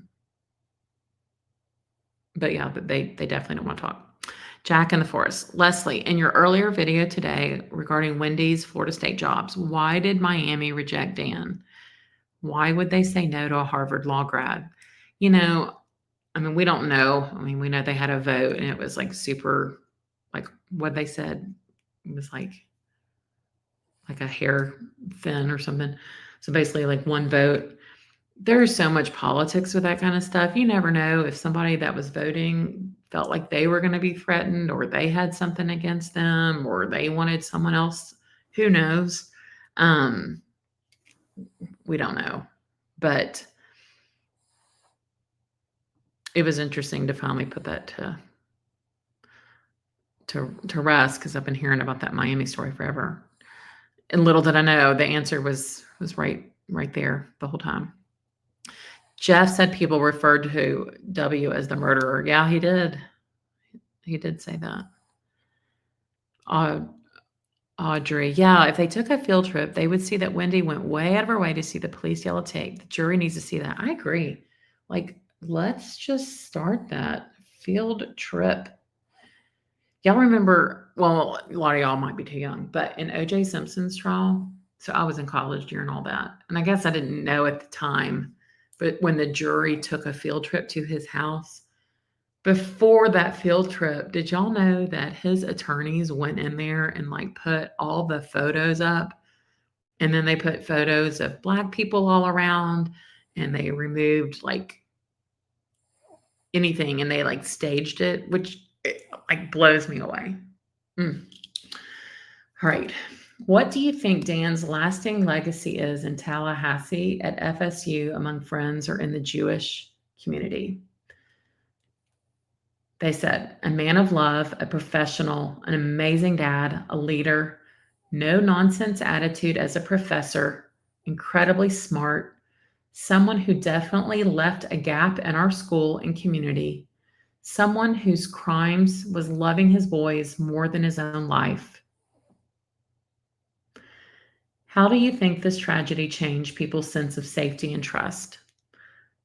yeah, they definitely don't want to talk. Jack in the Forest. Leslie, in your earlier video today regarding Wendy's Florida State jobs, why did Miami reject Dan? Why would they say no to a Harvard law grad? You know, I mean, we don't know. I mean, we know they had a vote and it was like super, like what they said, it was like a hair thin or something. So basically like one vote. There's so much politics with that kind of stuff. You never know if somebody that was voting felt like they were going to be threatened or they had something against them or they wanted someone else. Who knows? We don't know. But it was interesting to finally put that to rest because I've been hearing about that Miami story forever. And little did I know the answer was right there the whole time. Jeff said people referred to W as the murderer. Yeah, he did. He did say that. Audrey, yeah, if they took a field trip, they would see that Wendy went way out of her way to see the police yellow tape. The jury needs to see that. I agree. Like, let's just start that field trip. Y'all remember, well, a lot of y'all might be too young, but in O.J. Simpson's trial, so I was in college during all that. And I guess I didn't know at the time, but when the jury took a field trip to his house, before that field trip, did y'all know that his attorneys went in there and like put all the photos up? And then they put photos of Black people all around and they removed like anything and they like staged it, which like blows me away. All right. What do you think Dan's lasting legacy is in Tallahassee, at FSU, among friends, or in the Jewish community? They said, a man of love, a professional, an amazing dad, a leader, no nonsense attitude as a professor, incredibly smart, someone who definitely left a gap in our school and community, someone whose crimes was loving his boys more than his own life. How do you think this tragedy changed people's sense of safety and trust?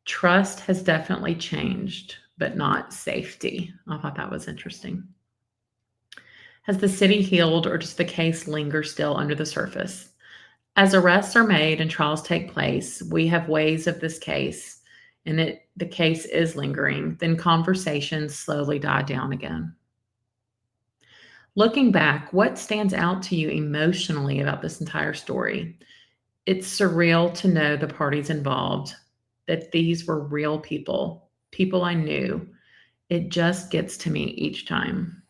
Trust has definitely changed, but not safety. I thought that was interesting. Has the city healed or does the case linger still under the surface? As arrests are made and trials take place, we have waves of this case, and the case is lingering, then conversations slowly die down again. Looking back, what stands out to you emotionally about this entire story? It's surreal to know the parties involved, that these were real people, people I knew. It just gets to me each time.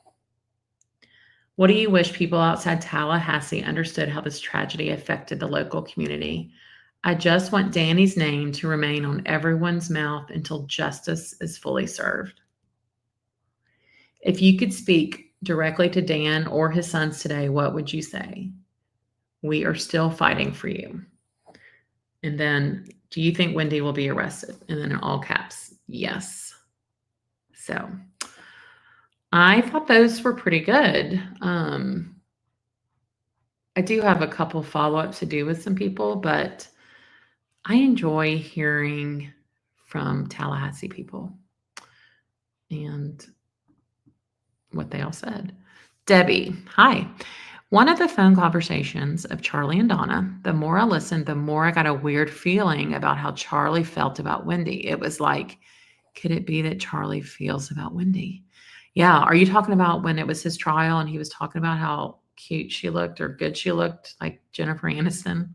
What do you wish people outside Tallahassee understood how this tragedy affected the local community? I just want Danny's name to remain on everyone's mouth until justice is fully served. If you could speak directly to Dan or his sons today, what would you say? We are still fighting for you. And then, do you think Wendy will be arrested? And then in all caps, yes. So I thought those were pretty good. I do have a couple follow-ups to do with some people, but I enjoy hearing from Tallahassee people and what they all said. Debbie, hi. One of the phone conversations of Charlie and Donna, the more I listened, the more I got a weird feeling about how Charlie felt about Wendy. It was like, could it be that Charlie feels about Wendy? Yeah. Are you talking about when it was his trial and he was talking about how cute she looked or good she looked, like Jennifer Aniston?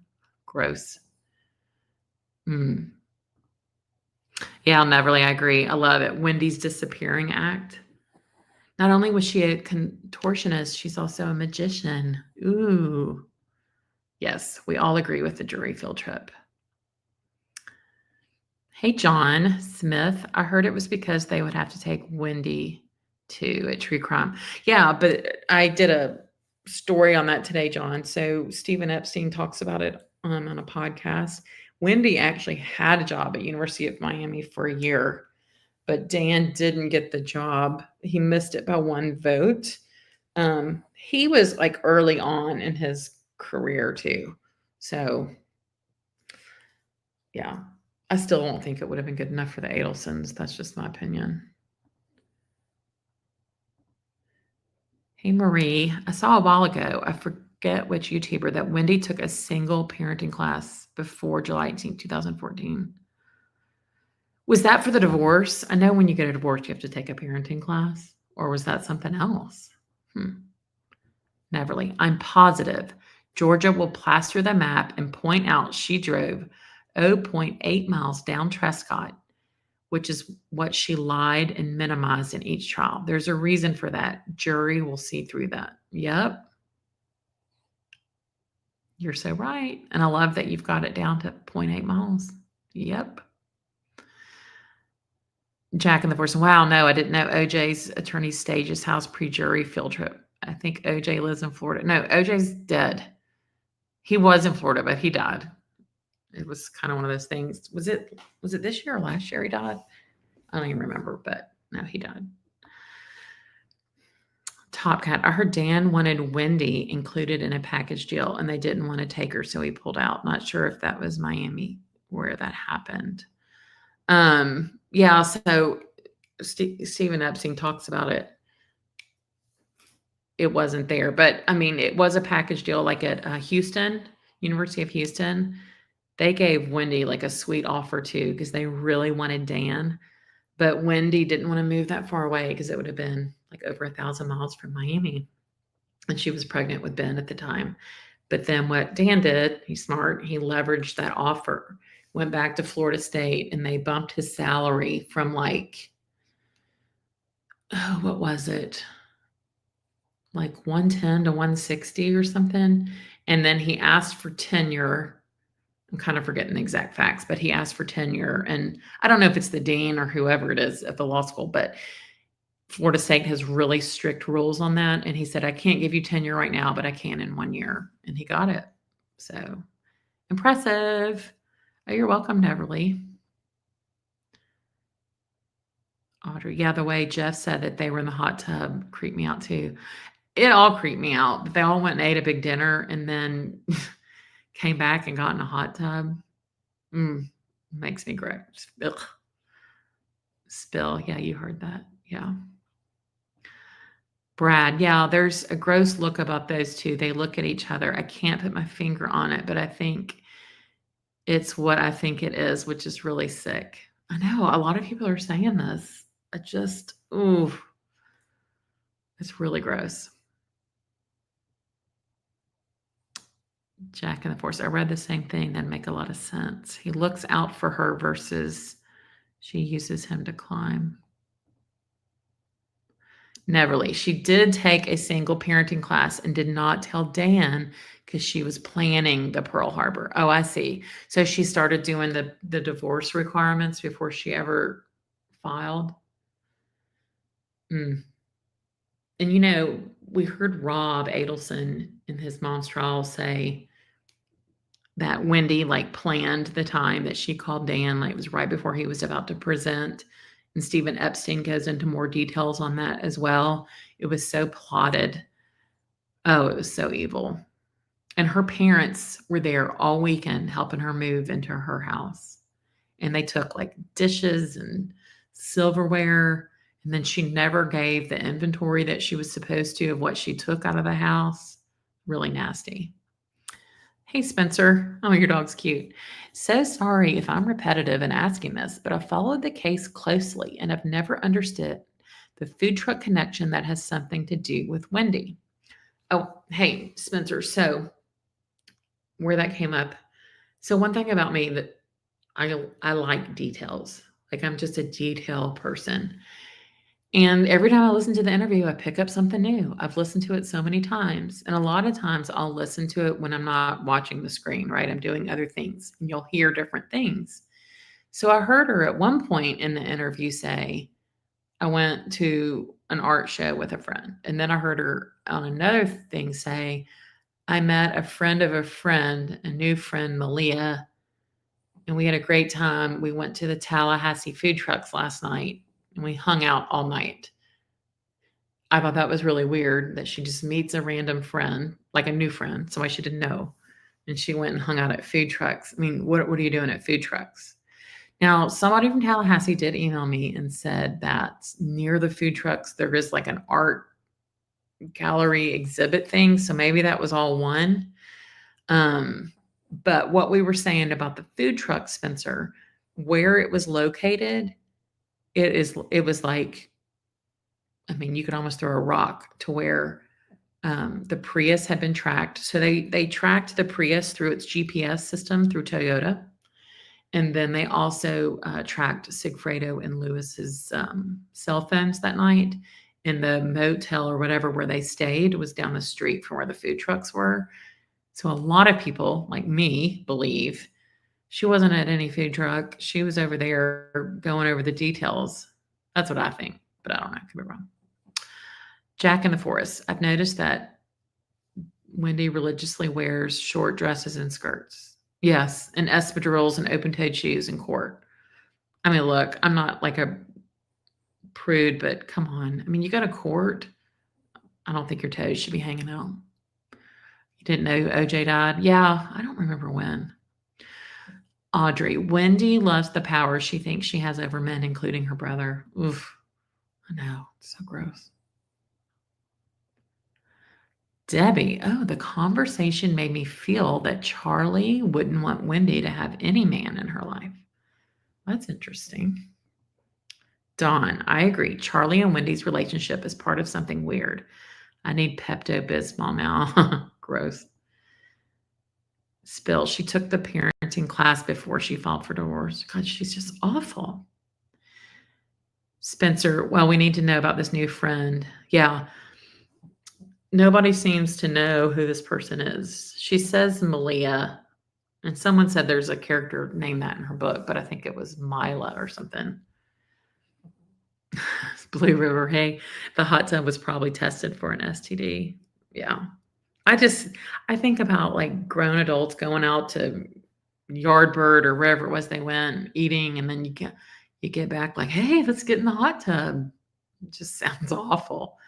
Gross. Yeah, Neverly, I agree. I love it. Wendy's disappearing act. Not only was she a contortionist, she's also a magician. Ooh. Yes, we all agree with the jury field trip. Hey, John Smith. I heard it was because they would have to take Wendy to a true crime. Yeah, but I did a story on that today, John. So Stephen Epstein talks about it on a podcast. Wendy actually had a job at University of Miami for a year, but Dan didn't get the job. He missed it by one vote. He was like early on in his career too. So yeah, I still don't think it would have been good enough for the Adelsons. That's just my opinion. Hey, Marie, I saw a while ago, I forget which YouTuber, that Wendy took a single parenting class before July 18th, 2014. Was that for the divorce? I know when you get a divorce, you have to take a parenting class, or was that something else? Neverly, I'm positive Georgia will plaster the map and point out she drove 0.8 miles down Trescott, which is what she lied and minimized in each trial. There's a reason for that. Jury will see through that. Yep. You're so right. And I love that you've got it down to 0.8 miles. Yep. Jack and the Force. Wow, no, I didn't know OJ's attorney staged his house pre-jury field trip. I think OJ lives in Florida. No, OJ's dead. He was in Florida, but he died. It was kind of one of those things. Was it this year or last year he died? I don't even remember, but no, he died. Top Cat. I heard Dan wanted Wendy included in a package deal and they didn't want to take her, so he pulled out. Not sure if that was Miami where that happened. Yeah, so Stephen Epstein talks about it. It wasn't there, but I mean, it was a package deal like at Houston, University of Houston. They gave Wendy like a sweet offer too because they really wanted Dan. But Wendy didn't want to move that far away because it would have been like over 1,000 miles from Miami. And she was pregnant with Ben at the time. But then what Dan did, he's smart, he leveraged that offer, went back to Florida State, and they bumped his salary from like, oh, what was it? Like 110 to 160 or something. And then he asked for tenure. I'm kind of forgetting the exact facts, but he asked for tenure. And I don't know if it's the dean or whoever it is at the law school, but Florida State has really strict rules on that. And he said, I can't give you tenure right now, but I can in 1 year. And he got it. So, Impressive. Oh, you're welcome, Neverly. Audrey. Yeah, the way Jeff said that they were in the hot tub creeped me out too. It all creeped me out. But they all went and ate a big dinner and then came back and got in a hot tub. Makes me gross. Ugh. Spill. Yeah, you heard that. Yeah. Brad. Yeah, there's a gross look about those two. They look at each other. I can't put my finger on it, but I think it's what I think it is, which is really sick. I know a lot of people are saying this. I just, ooh, it's really gross. Jack and the Force. I read the same thing. That make a lot of sense. He looks out for her versus she uses him to climb. Neverly. She did take a single parenting class and did not tell Dan because she was planning the Pearl Harbor. Oh, I see. So she started doing the divorce requirements before she ever filed. Mm. And we heard Rob Adelson in his mom's trial say that Wendy planned the time that she called Dan, it was right before he was about to present. And Stephen Epstein goes into more details on that as well. It was so plotted. Oh, it was so evil. And her parents were there all weekend helping her move into her house. And they took dishes and silverware. And then she never gave the inventory that she was supposed to of what she took out of the house. Really nasty. Hey, Spencer. Oh, your dog's cute. So sorry if I'm repetitive in asking this, but I followed the case closely and have never understood the food truck connection that has something to do with Wendy. Oh, hey, Spencer. So where that came up. So one thing about me that I like details. I'm just a detail person. And every time I listen to the interview, I pick up something new. I've listened to it so many times. And a lot of times I'll listen to it when I'm not watching the screen, right? I'm doing other things and you'll hear different things. So I heard her at one point in the interview say, I went to an art show with a friend. And then I heard her on another thing say, I met a friend of a friend, a new friend, Malia, and we had a great time. We went to the Tallahassee food trucks last night and we hung out all night. I thought that was really weird that she just meets a random friend, like a new friend, somebody she didn't know, and she went and hung out at food trucks. I mean, what are you doing at food trucks? Now, somebody from Tallahassee did email me and said that near the food trucks, there is an art gallery exhibit thing. So maybe that was all one. But what we were saying about the food truck, Spencer, where it was located, it was you could almost throw a rock to where the Prius had been tracked. So they tracked the Prius through its GPS system through Toyota. And then they also tracked Sigfredo and Lewis's cell phones that night. And the motel or whatever where they stayed was down the street from where the food trucks were. So a lot of people, like me, believe she wasn't at any food truck. She was over there going over the details. That's what I think, but I don't know. I could be wrong. Jack in the Forest. I've noticed that Wendy religiously wears short dresses and skirts. Yes, and espadrilles and open-toed shoes in court. I mean, look, I'm not a prude, but come on. I mean, you go to court. I don't think your toes should be hanging out. You didn't know OJ died? Yeah, I don't remember when. Audrey, Wendy loves the power she thinks she has over men, including her brother. Oof, I know. It's so gross. Debbie, oh, the conversation made me feel that Charlie wouldn't want Wendy to have any man in her life. That's interesting. Dawn, I agree. Charlie and Wendy's relationship is part of something weird. I need Pepto-Bismol now. Gross. Spill, she took the parenting class before she filed for divorce. God, she's just awful. Spencer, well, we need to know about this new friend. Yeah. Nobody seems to know who this person is. She says Malia, and someone said there's a character named that in her book, but I think it was Mila or something. Blue River, hey, the hot tub was probably tested for an STD. Yeah. I think about grown adults going out to Yardbird or wherever it was they went eating, and then you get back like, hey, let's get in the hot tub. It just sounds awful.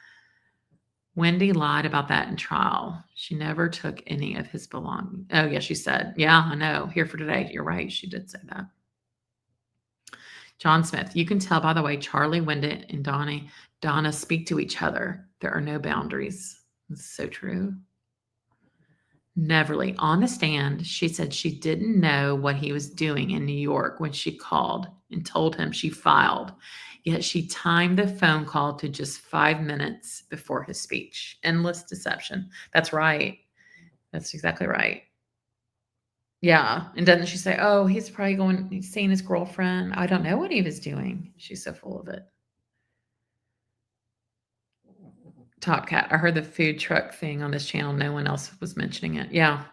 Wendy lied about that in trial. She never took any of his belongings. Oh, yeah, she said, yeah, I know. Here for today. You're right. She did say that. John Smith, you can tell by the way Charlie, Wendy, and Donna speak to each other. There are no boundaries. That's so true. Neverly, on the stand, she said she didn't know what he was doing in New York when she called and told him she filed. Yet she timed the phone call to just 5 minutes before his speech. Endless deception. That's right. That's exactly right. Yeah. And doesn't she say, oh, he's seeing his girlfriend. I don't know what he was doing. She's so full of it. Top Cat. I heard the food truck thing on this channel. No one else was mentioning it. Yeah.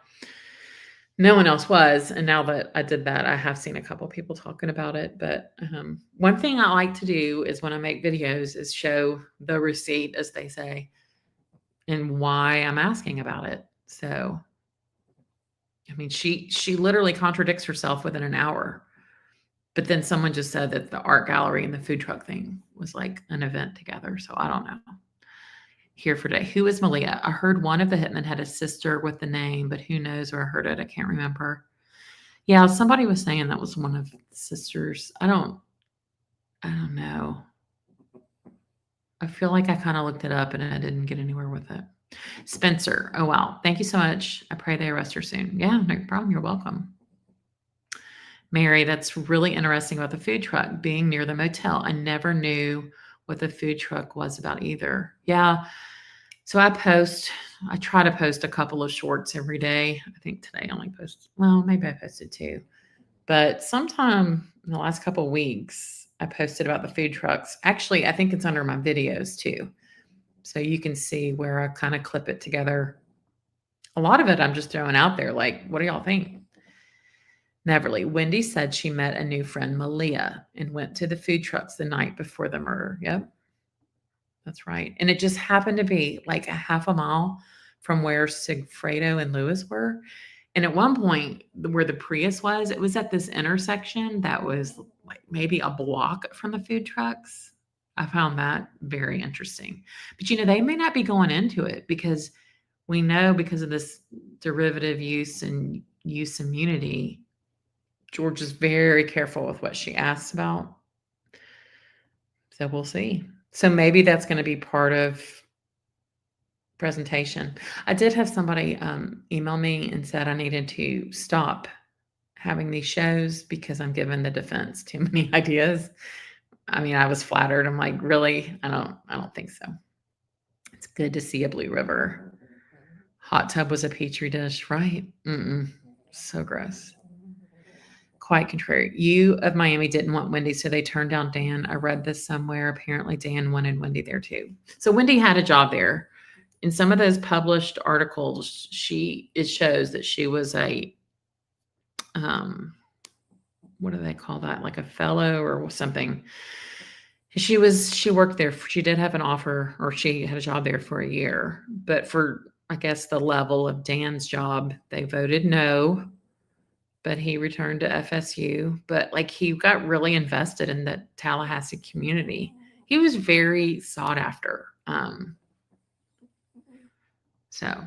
No one else was. And now that I did that, I have seen a couple people talking about it. But one thing I like to do is when I make videos is show the receipt, as they say, and why I'm asking about it. So, I mean, she literally contradicts herself within an hour. But then someone just said that the art gallery and the food truck thing was like an event together. So I don't know. Here for today. Who is Malia? I heard one of the hitmen had a sister with the name, but who knows where I heard it? I can't remember. Yeah, somebody was saying that was one of the sisters. I don't know. I feel like I kind of looked it up and I didn't get anywhere with it. Spencer. Oh, wow. Thank you so much. I pray they arrest her soon. Yeah, no problem. You're welcome. Mary, that's really interesting about the food truck being near the motel. I never knew what the food truck was about either. Yeah. So I try to post a couple of shorts every day. I think today I only posted, well, maybe I posted two. But sometime in the last couple of weeks, I posted about the food trucks. Actually, I think it's under my videos too. So you can see where I kind of clip it together. A lot of it I'm just throwing out there. Like, what do y'all think? Neverly, Wendy said she met a new friend, Malia, and went to the food trucks the night before the murder. Yep. That's right. And it just happened to be like a half a mile from where Sigfredo and Lewis were. And at one point, where the Prius was, it was at this intersection that was like maybe a block from the food trucks. I found that very interesting. But they may not be going into it because we know because of this derivative use and use immunity, George is very careful with what she asks about. So we'll see. So maybe that's going to be part of presentation. I did have somebody email me and said I needed to stop having these shows because I'm giving the defense too many ideas. I mean, I was flattered. I'm like, really? I don't think so. It's good to see a blue river. Hot tub was a petri dish, right? So gross. Quite contrary. You of Miami didn't want Wendy, so they turned down Dan. I read this somewhere. Apparently, Dan wanted Wendy there too. So Wendy had a job there. In some of those published articles, it shows that she was a what do they call that? Like a fellow or something. She worked there. She did have an offer, or she had a job there for a year. But for, I guess, the level of Dan's job, they voted no. But he returned to FSU. But like he got really invested in the Tallahassee community. He was very sought after. So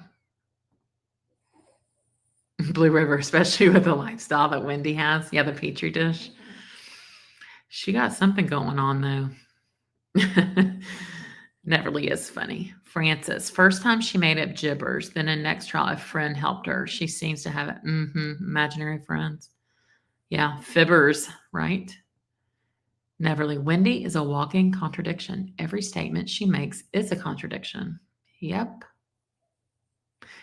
Blue River, especially with the lifestyle that Wendy has. Yeah, the petri dish. She got something going on though. Neverly is funny. Frances, first time she made up gibbers. Then in next trial, a friend helped her. She seems to have imaginary friends. Yeah, fibbers, right? Neverly, Wendy is a walking contradiction. Every statement she makes is a contradiction. Yep.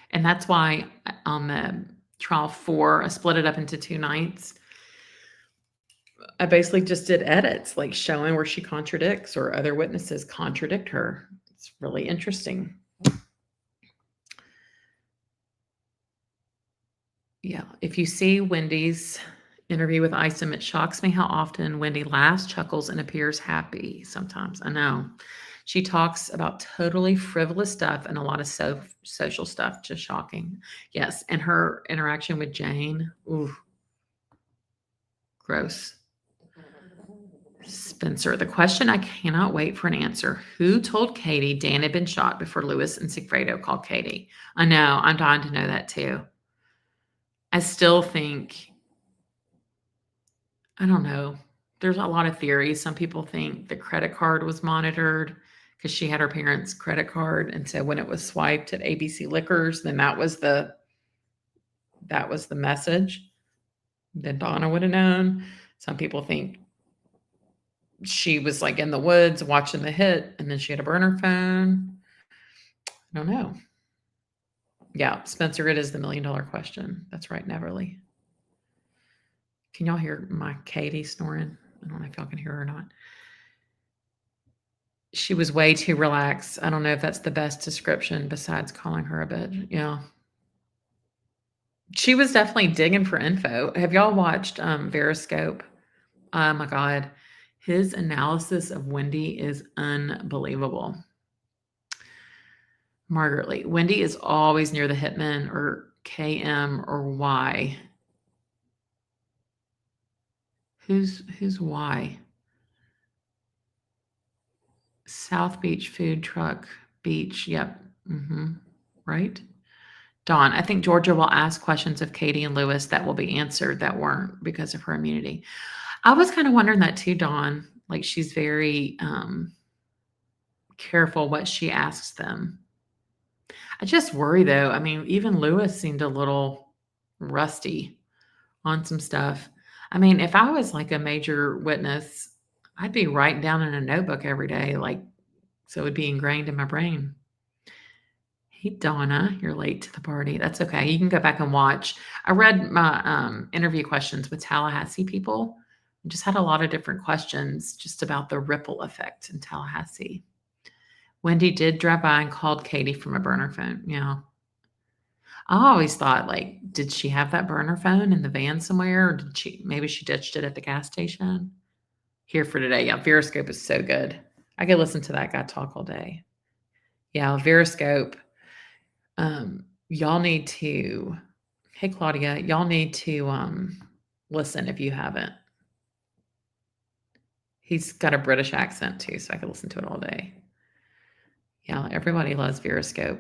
And that's why on the trial 4, I split it up into 2 nights. I basically just did edits, like showing where she contradicts or other witnesses contradict her. It's really interesting. Yeah. If you see Wendy's interview with Isom, it shocks me how often Wendy laughs, chuckles, and appears happy sometimes. I know. She talks about totally frivolous stuff and a lot of social stuff. Just shocking. Yes. And her interaction with Jane. Ooh. Gross. Spencer, the question I cannot wait for an answer. Who told Katie Dan had been shot before Lewis and Sigfredo called Katie? I know. I'm dying to know that too. I still think, I don't know. There's a lot of theories. Some people think the credit card was monitored because she had her parents' credit card. And so when it was swiped at ABC Liquors, then that was the message. Then Donna would have known. Some people think she was like in the woods watching the hit and then she had a burner phone. I don't know. Yeah, Spencer, it is the $1 million question. That's right, Neverly. Can y'all hear my Katie snoring? I don't know if y'all can hear her or not. She was way too relaxed. I don't know if that's the best description besides calling her a bitch. Yeah. She was definitely digging for info. Have y'all watched Veriscope? Oh my God. His analysis of Wendy is unbelievable. Margaret Lee. Wendy is always near the hitman or KM or Y. Who's Y? South Beach food truck beach. Yep. Right. Dawn, I think Georgia will ask questions of Katie and Lewis that will be answered that weren't because of her immunity. I was kind of wondering that too, Dawn. Like she's very careful what she asks them. I just worry though. I mean, even Lewis seemed a little rusty on some stuff. I mean, if I was like a major witness, I'd be writing down in a notebook every day, like so it would be ingrained in my brain. Hey, Donna, you're late to the party. That's okay. You can go back and watch. I read my interview questions with Tallahassee people. And just had a lot of different questions just about the ripple effect in Tallahassee. Wendy did drive by and called Katie from a burner phone. Yeah. I always thought, like, did she have that burner phone in the van somewhere? Or maybe she ditched it at the gas station? Here for today. Yeah, Veriscope is so good. I could listen to that guy talk all day. Yeah, Veriscope. Y'all need to, hey Claudia, y'all need to listen if you haven't. He's got a British accent too, so I could listen to it all day. Yeah, everybody loves Veriscope.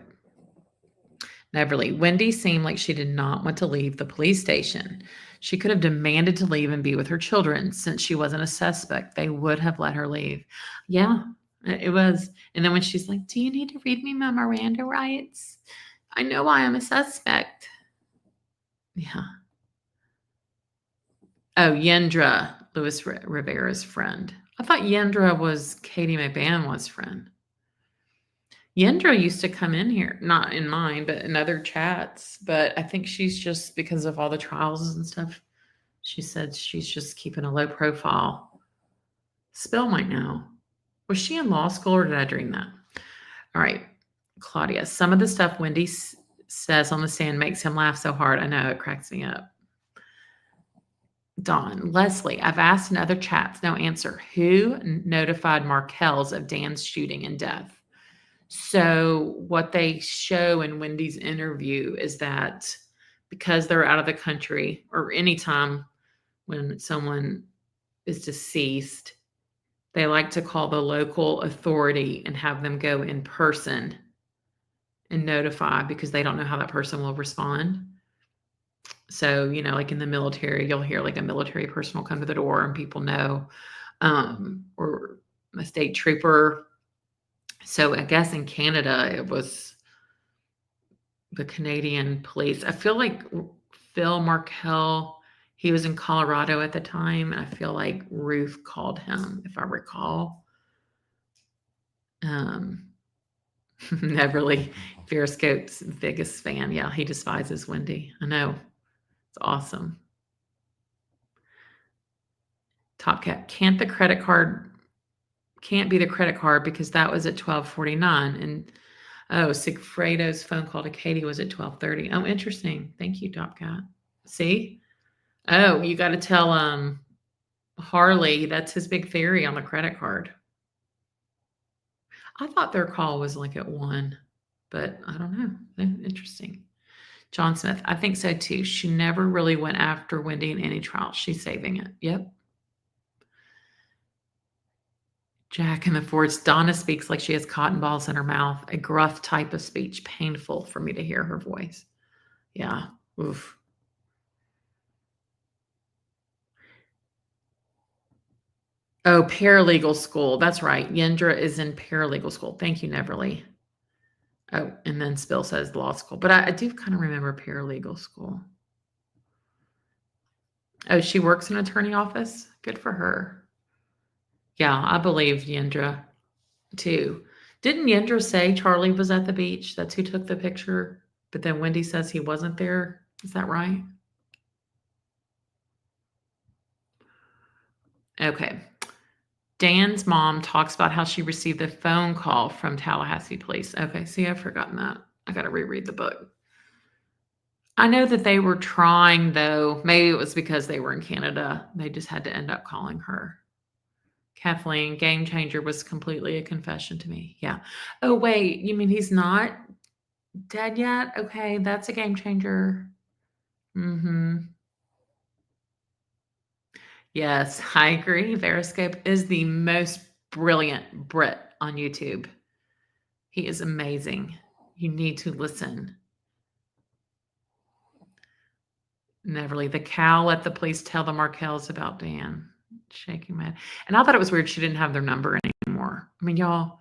Neverly, Wendy seemed like she did not want to leave the police station. She could have demanded to leave and be with her children. Since she wasn't a suspect, they would have let her leave. Yeah, it was. And then when she's like, do you need to read me my Miranda rights? I know I am a suspect. Yeah. Oh, Yendra, Luis Rivera's friend. I thought Yendra was Katie McBanw's friend. Yendra used to come in here, not in mine, but in other chats. But I think she's just, because of all the trials and stuff, she said she's just keeping a low profile. Spill might know. Was she in law school or did I dream that? All right, Claudia. Some of the stuff Wendy says on the stand makes him laugh so hard. I know, it cracks me up. Dawn, Leslie, I've asked in other chats, no answer. Who notified Markel's of Dan's shooting and death? So what they show in Wendy's interview is that because they're out of the country or anytime when someone is deceased, they like to call the local authority and have them go in person and notify because they don't know how that person will respond. So, like in the military, you'll hear like a military person will come to the door and people know, or a state trooper. So I guess in Canada, it was the Canadian police. I feel like Phil Markel, he was in Colorado at the time. I feel like Ruth called him, if I recall. Neverly, Veriscope's biggest fan. Yeah, he despises Wendy. I know. It's awesome. Top Cat, can't be the credit card because that was at 12:49. And Sigfredo's phone call to Katie was at 12:30. Oh, interesting. Thank you, Top Cat. See? Oh, you got to tell Harley, that's his big theory on the credit card. I thought their call was like at 1, but I don't know. Interesting. John Smith, I think so too. She never really went after Wendy in any trial. She's saving it. Yep. Jack in the Forest. Donna speaks like she has cotton balls in her mouth, a gruff type of speech, painful for me to hear her voice. Yeah. Oof. Oh, paralegal school. That's right. Yendra is in paralegal school. Thank you, Neverly. Oh, and then Spill says law school. But I do kind of remember paralegal school. Oh, she works in an attorney office? Good for her. Yeah, I believe Yendra too. Didn't Yendra say Charlie was at the beach? That's who took the picture. But then Wendy says he wasn't there. Is that right? Okay. Dan's mom talks about how she received a phone call from Tallahassee police. Okay, see, I've forgotten that. I got to reread the book. I know that they were trying, though. Maybe it was because they were in Canada. They just had to end up calling her. Kathleen, game changer was completely a confession to me. Yeah. Oh, wait, you mean he's not dead yet? Okay, that's a game changer. Mm-hmm. Yes, I agree. Veriscope is the most brilliant Brit on YouTube. He is amazing. You need to listen. Neverly, the cow let the police tell the Markels about Dan. Shaking my head. And I thought it was weird she didn't have their number anymore. I mean, y'all,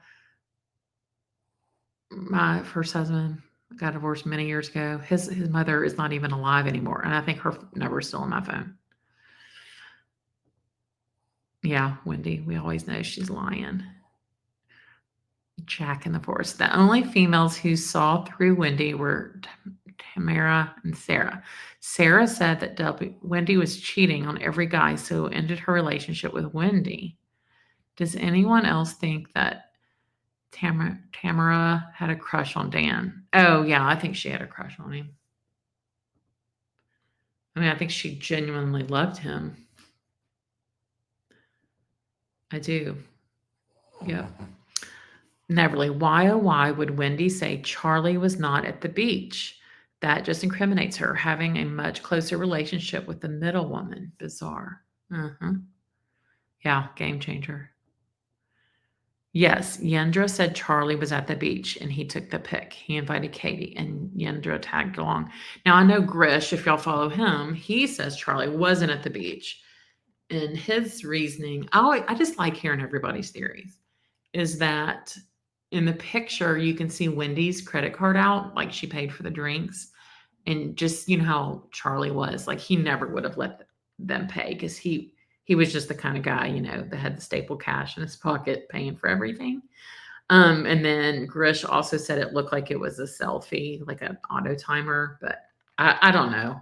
my first husband got divorced many years ago. His mother is not even alive anymore. And I think her number is still on my phone. Yeah, Wendy, we always know she's lying. Jack in the Forest. The only females who saw through Wendy were Tamara and Sarah. Sarah said that Wendy was cheating on every guy, so ended her relationship with Wendy. Does anyone else think that Tamara had a crush on Dan? Oh, yeah, I think she had a crush on him. I mean, I think she genuinely loved him. I do. Yep. Neverly, why oh why would Wendy say Charlie was not at the beach? That just incriminates her, having a much closer relationship with the middle woman. Bizarre. Uh-huh. Yeah, game changer. Yes, Yendra said Charlie was at the beach and he took the pic. He invited Katie and Yendra tagged along. Now I know Grish, if y'all follow him, he says Charlie wasn't at the beach. And his reasoning, I just like hearing everybody's theories, is that in the picture you can see Wendy's credit card out, like she paid for the drinks. And just, you know how Charlie was, like he never would have let them pay because he was just the kind of guy, you know, that had the staple cash in his pocket paying for everything. And then Grish also said it looked like it was a selfie, like an auto timer, but I don't know.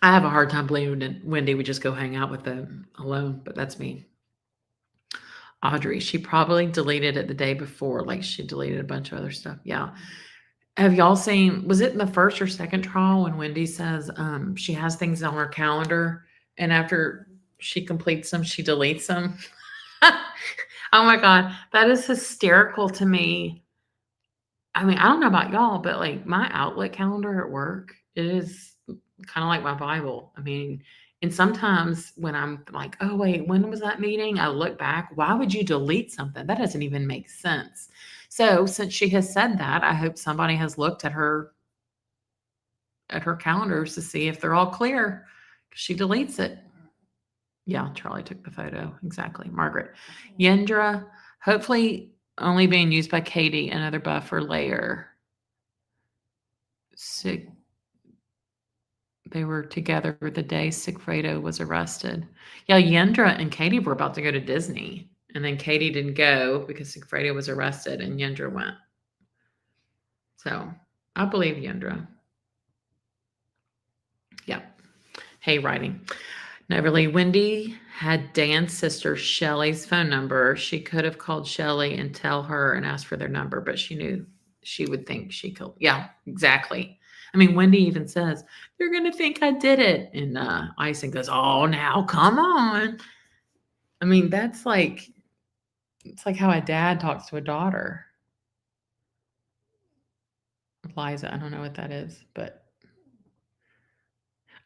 I have a hard time believing that Wendy would just go hang out with them alone, but that's me. Audrey, she probably deleted it the day before, like she deleted a bunch of other stuff. Yeah. Have y'all seen, was it in the first or second trial when Wendy says she has things on her calendar and after she completes them, she deletes them? Oh my God, that is hysterical to me. I mean, I don't know about y'all, but like my Outlook calendar at work, it is kind of like my Bible. I mean, and sometimes when I'm like, oh, wait, when was that meeting? I look back, why would you delete something? That doesn't even make sense. So since she has said that, I hope somebody has looked at her calendars to see if they're all clear. She deletes it. Yeah, Charlie took the photo. Exactly. Margaret. Yendra, hopefully only being used by Katie, another buffer layer. They were together the day Sigfredo was arrested. Yeah, Yendra and Katie were about to go to Disney. And then Katie didn't go because Sigfredo was arrested and Yendra went. So I believe Yendra. Yeah. Hey, writing. Neverly, Wendy had Dan's sister Shelly's phone number. She could have called Shelly and tell her and asked for their number, but she knew she would think she could. Yeah, exactly. I mean, Wendy even says, "They're going to think I did it." And Ison goes, "Oh, now come on." I mean, it's like how a dad talks to a daughter. Liza, I don't know what that is, but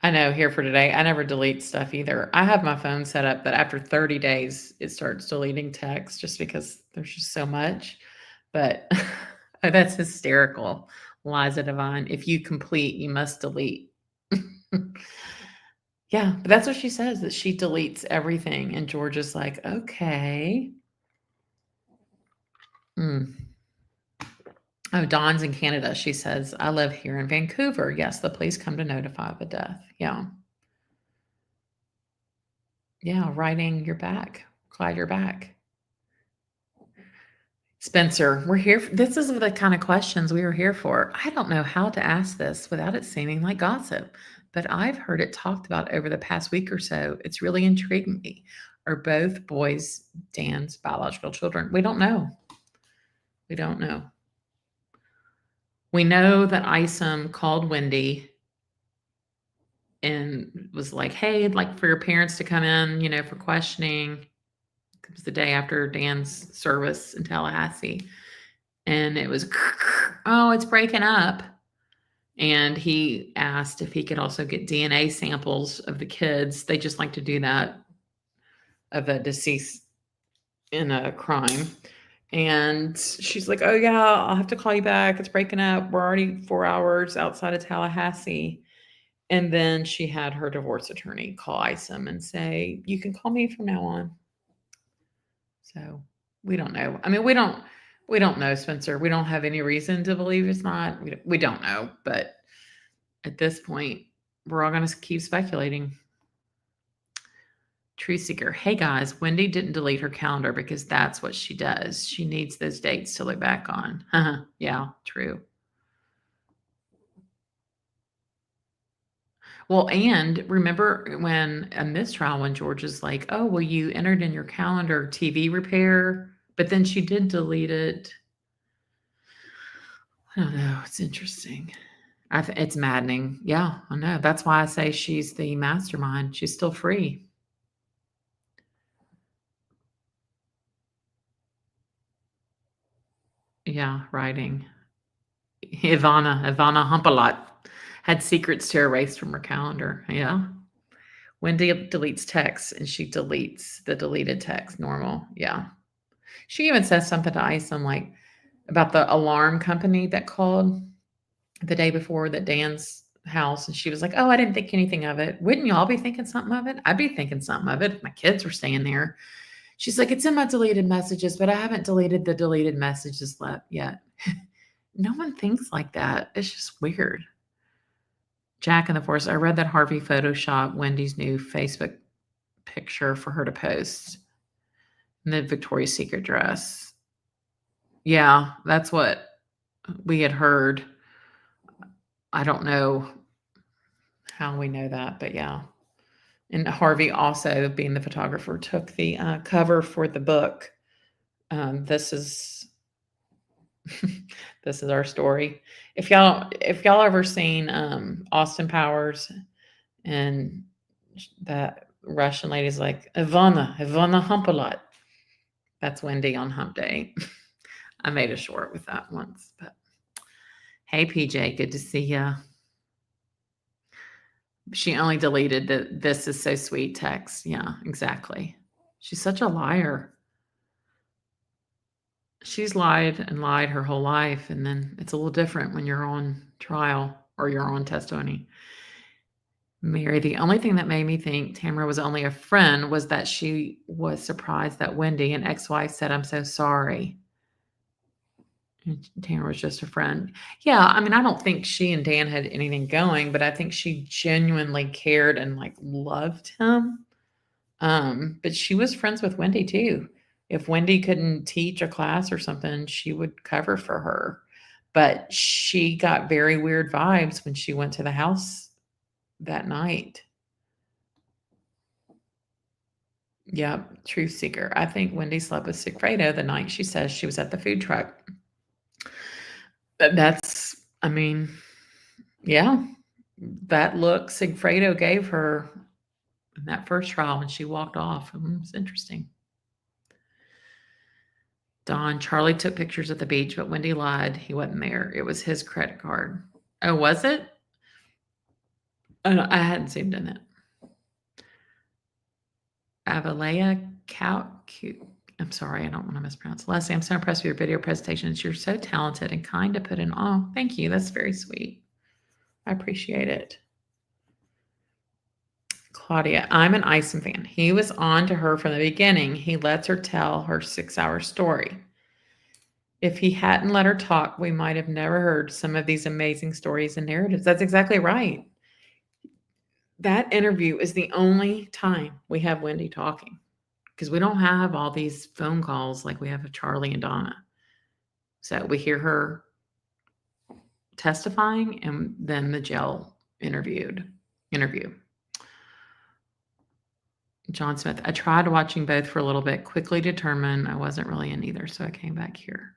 I know here for today. I never delete stuff either. I have my phone set up that after 30 days, it starts deleting text just because there's just so much. But oh, that's hysterical. Liza Divine. If you complete, you must delete. Yeah, but that's what she says, that she deletes everything. And George is like, okay. Mm. Oh, Dawn's in Canada. She says, I live here in Vancouver. Yes, the police come to notify of a death. Yeah. Yeah, writing you're back. Glad you're back. Spencer, we're here. This is the kind of questions we were here for. I don't know how to ask this without it seeming like gossip, but I've heard it talked about over the past week or so. It's really intriguing me. Are both boys Dan's biological children? We don't know. We don't know. We know that Isom called Wendy and was like, hey, I'd like for your parents to come in, for questioning. It was the day after Dan's service in Tallahassee. And it was, oh, it's breaking up. And he asked if he could also get DNA samples of the kids. They just like to do that of a deceased in a crime. And she's like, oh, yeah, I'll have to call you back. It's breaking up. We're already 4 hours outside of Tallahassee. And then she had her divorce attorney call Isom and say, you can call me from now on. So we don't know. I mean, we don't know, Spencer. We don't have any reason to believe it's not. We don't know. But at this point, we're all going to keep speculating. True Seeker. Hey guys, Wendy didn't delete her calendar because that's what she does. She needs those dates to look back on. Yeah, true. Well, and remember when a mistrial, when George is like, oh, well, you entered in your calendar TV repair, but then she did delete it. I don't know. It's interesting. It's maddening. Yeah, I know. That's why I say she's the mastermind. She's still free. Yeah, writing. Ivana Humpalot had secrets to erase from her calendar. Yeah. Wendy deletes text and she deletes the deleted text. Normal. Yeah. She even says something to Isom like about the alarm company that called the day before that Dan's house. And she was like, oh, I didn't think anything of it. Wouldn't y'all be thinking something of it? I'd be thinking something of it if my kids were staying there. She's like, it's in my deleted messages, but I haven't deleted the deleted messages yet. No one thinks like that. It's just weird. Jack in the Forest. I read that Harvey photoshopped Wendy's new Facebook picture for her to post in the Victoria's Secret dress. Yeah, that's what we had heard. I don't know how we know that, but yeah. And Harvey also, being the photographer, took the cover for the book. This is this is our story. If y'all ever seen Austin Powers and that Russian lady's like Ivana Humpalot. That's Wendy on Hump Day. I made a short with that once, but hey PJ, good to see ya. She only deleted the "this is so sweet" text. Yeah, exactly. She's such a liar. She's lied and lied her whole life, and then it's a little different when you're on trial or you're on testimony. Mary, the only thing that made me think Tamara was only a friend was that she was surprised that Wendy, an ex-wife, said, I'm so sorry. And Tamara was just a friend. Yeah, I mean, I don't think she and Dan had anything going, but I think she genuinely cared and like loved him. But she was friends with Wendy too. If Wendy couldn't teach a class or something, she would cover for her. But she got very weird vibes when she went to the house that night. Yep, truth seeker. I think Wendy slept with Sigfredo the night she says she was at the food truck. But I mean, yeah, that look Sigfredo gave her in that first trial when she walked off. It was interesting. Don, Charlie took pictures at the beach, but Wendy lied. He wasn't there. It was his credit card. Oh, was it? I hadn't seen it. Avalea Cute. I'm sorry, I don't want to mispronounce. Leslie, I'm so impressed with your video presentations. You're so talented and kind to put in. Oh, thank you. That's very sweet. I appreciate it. Claudia, I'm an Ison fan. He was on to her from the beginning. He lets her tell her 6-hour story. If he hadn't let her talk, we might have never heard some of these amazing stories and narratives. That's exactly right. That interview is the only time we have Wendy talking, because we don't have all these phone calls like we have with Charlie and Donna. So we hear her testifying and then the jail interview. John Smith, I tried watching both for a little bit, quickly determined I wasn't really in either, so I came back here.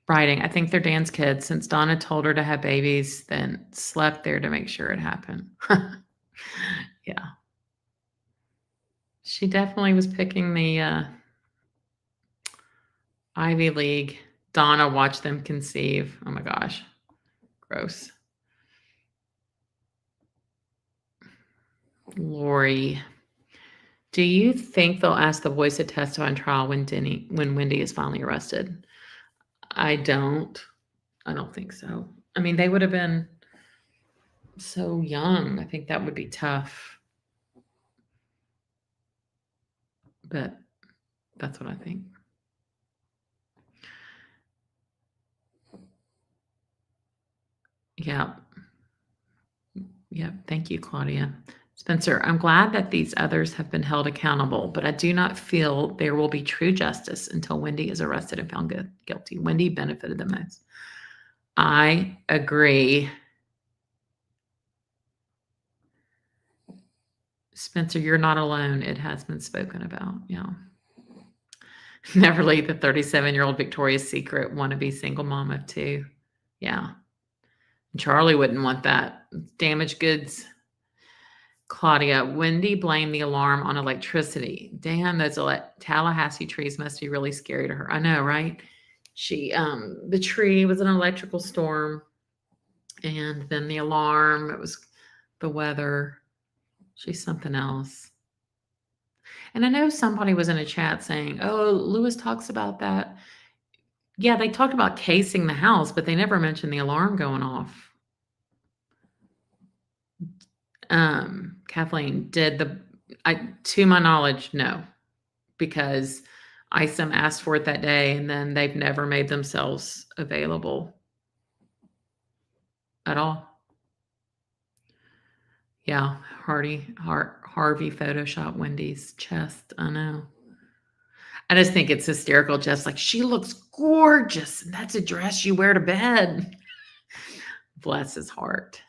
Writing, I think they're Dan's kids, since Donna told her to have babies, then slept there to make sure it happened. Yeah. She definitely was picking the Ivy League. Donna watched them conceive. Oh my gosh. Gross. Lori, do you think they'll ask the boys to testify on trial when Wendy is finally arrested? I don't think so. I mean, they would have been so young. I think that would be tough. But that's what I think. Yeah. Yeah. Thank you, Claudia. Spencer, I'm glad that these others have been held accountable, but I do not feel there will be true justice until Wendy is arrested and found guilty. Wendy benefited the most. I agree. Spencer, you're not alone. It has been spoken about. Yeah. Neverly, the 37-year-old Victoria's Secret wannabe single mom of 2. Yeah. Charlie wouldn't want that. Damaged goods. Claudia, Wendy blamed the alarm on electricity. Damn, those Tallahassee trees must be really scary to her. I know, right? The tree was an electrical storm, and then the alarm, it was the weather. She's something else. And I know somebody was in a chat saying, oh, Lewis talks about that. Yeah, they talked about casing the house, but they never mentioned the alarm going off. Kathleen, to my knowledge, no, because ISOM asked for it that day, and then they've never made themselves available at all. Yeah, Harvey Photoshop Wendy's chest. I know. I just think it's hysterical. Just like, she looks gorgeous, and that's a dress you wear to bed. Bless his heart.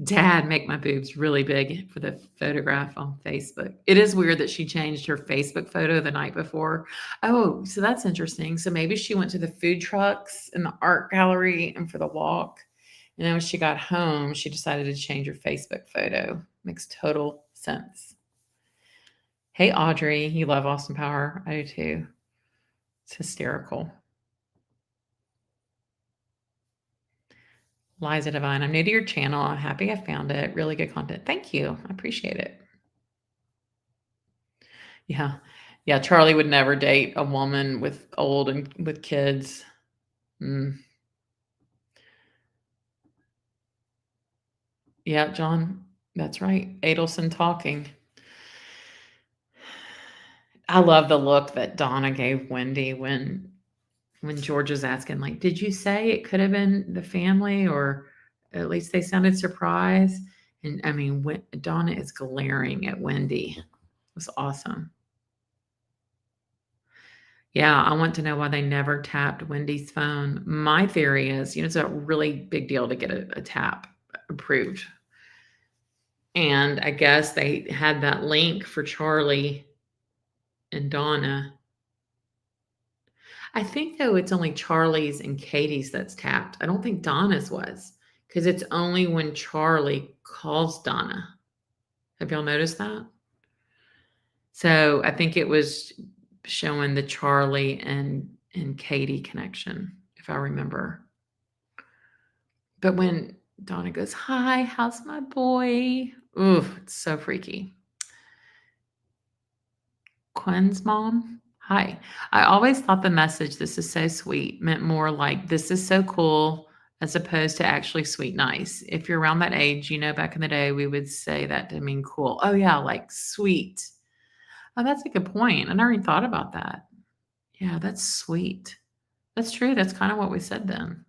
Dad, make my boobs really big for the photograph on Facebook. It is weird that she changed her Facebook photo the night before. Oh, so that's interesting. So maybe she went to the food trucks and the art gallery and for the walk. And then when she got home, she decided to change her Facebook photo. Makes total sense. Hey, Audrey, you love Austin Power. I do too. It's hysterical. Liza Divine, I'm new to your channel. I'm happy I found it. Really good content. Thank you. I appreciate it. Yeah. Yeah. Charlie would never date a woman with kids. Yeah, John, that's right. Adelson talking. I love the look that Donna gave Wendy when George was asking, like, did you say it could have been the family, or at least they sounded surprised? And I mean, Donna is glaring at Wendy. It was awesome. Yeah, I want to know why they never tapped Wendy's phone. My theory is, it's a really big deal to get a tap approved. And I guess they had that link for Charlie and Donna. I think, though, it's only Charlie's and Katie's that's tapped. I don't think Donna's was, because it's only when Charlie calls Donna. Have y'all noticed that? So I think it was showing the Charlie and Katie connection, if I remember. But when Donna goes, "Hi, how's my boy?" Ooh, it's so freaky. Quinn's mom, "Hi. I always thought the message, 'This is so sweet,' meant more like, 'This is so cool,' as opposed to actually sweet nice. If you're around that age, back in the day, we would say that to mean cool." Oh, yeah, like sweet. Oh, that's a good point. I never even thought about that. Yeah, that's sweet. That's true. That's kind of what we said then.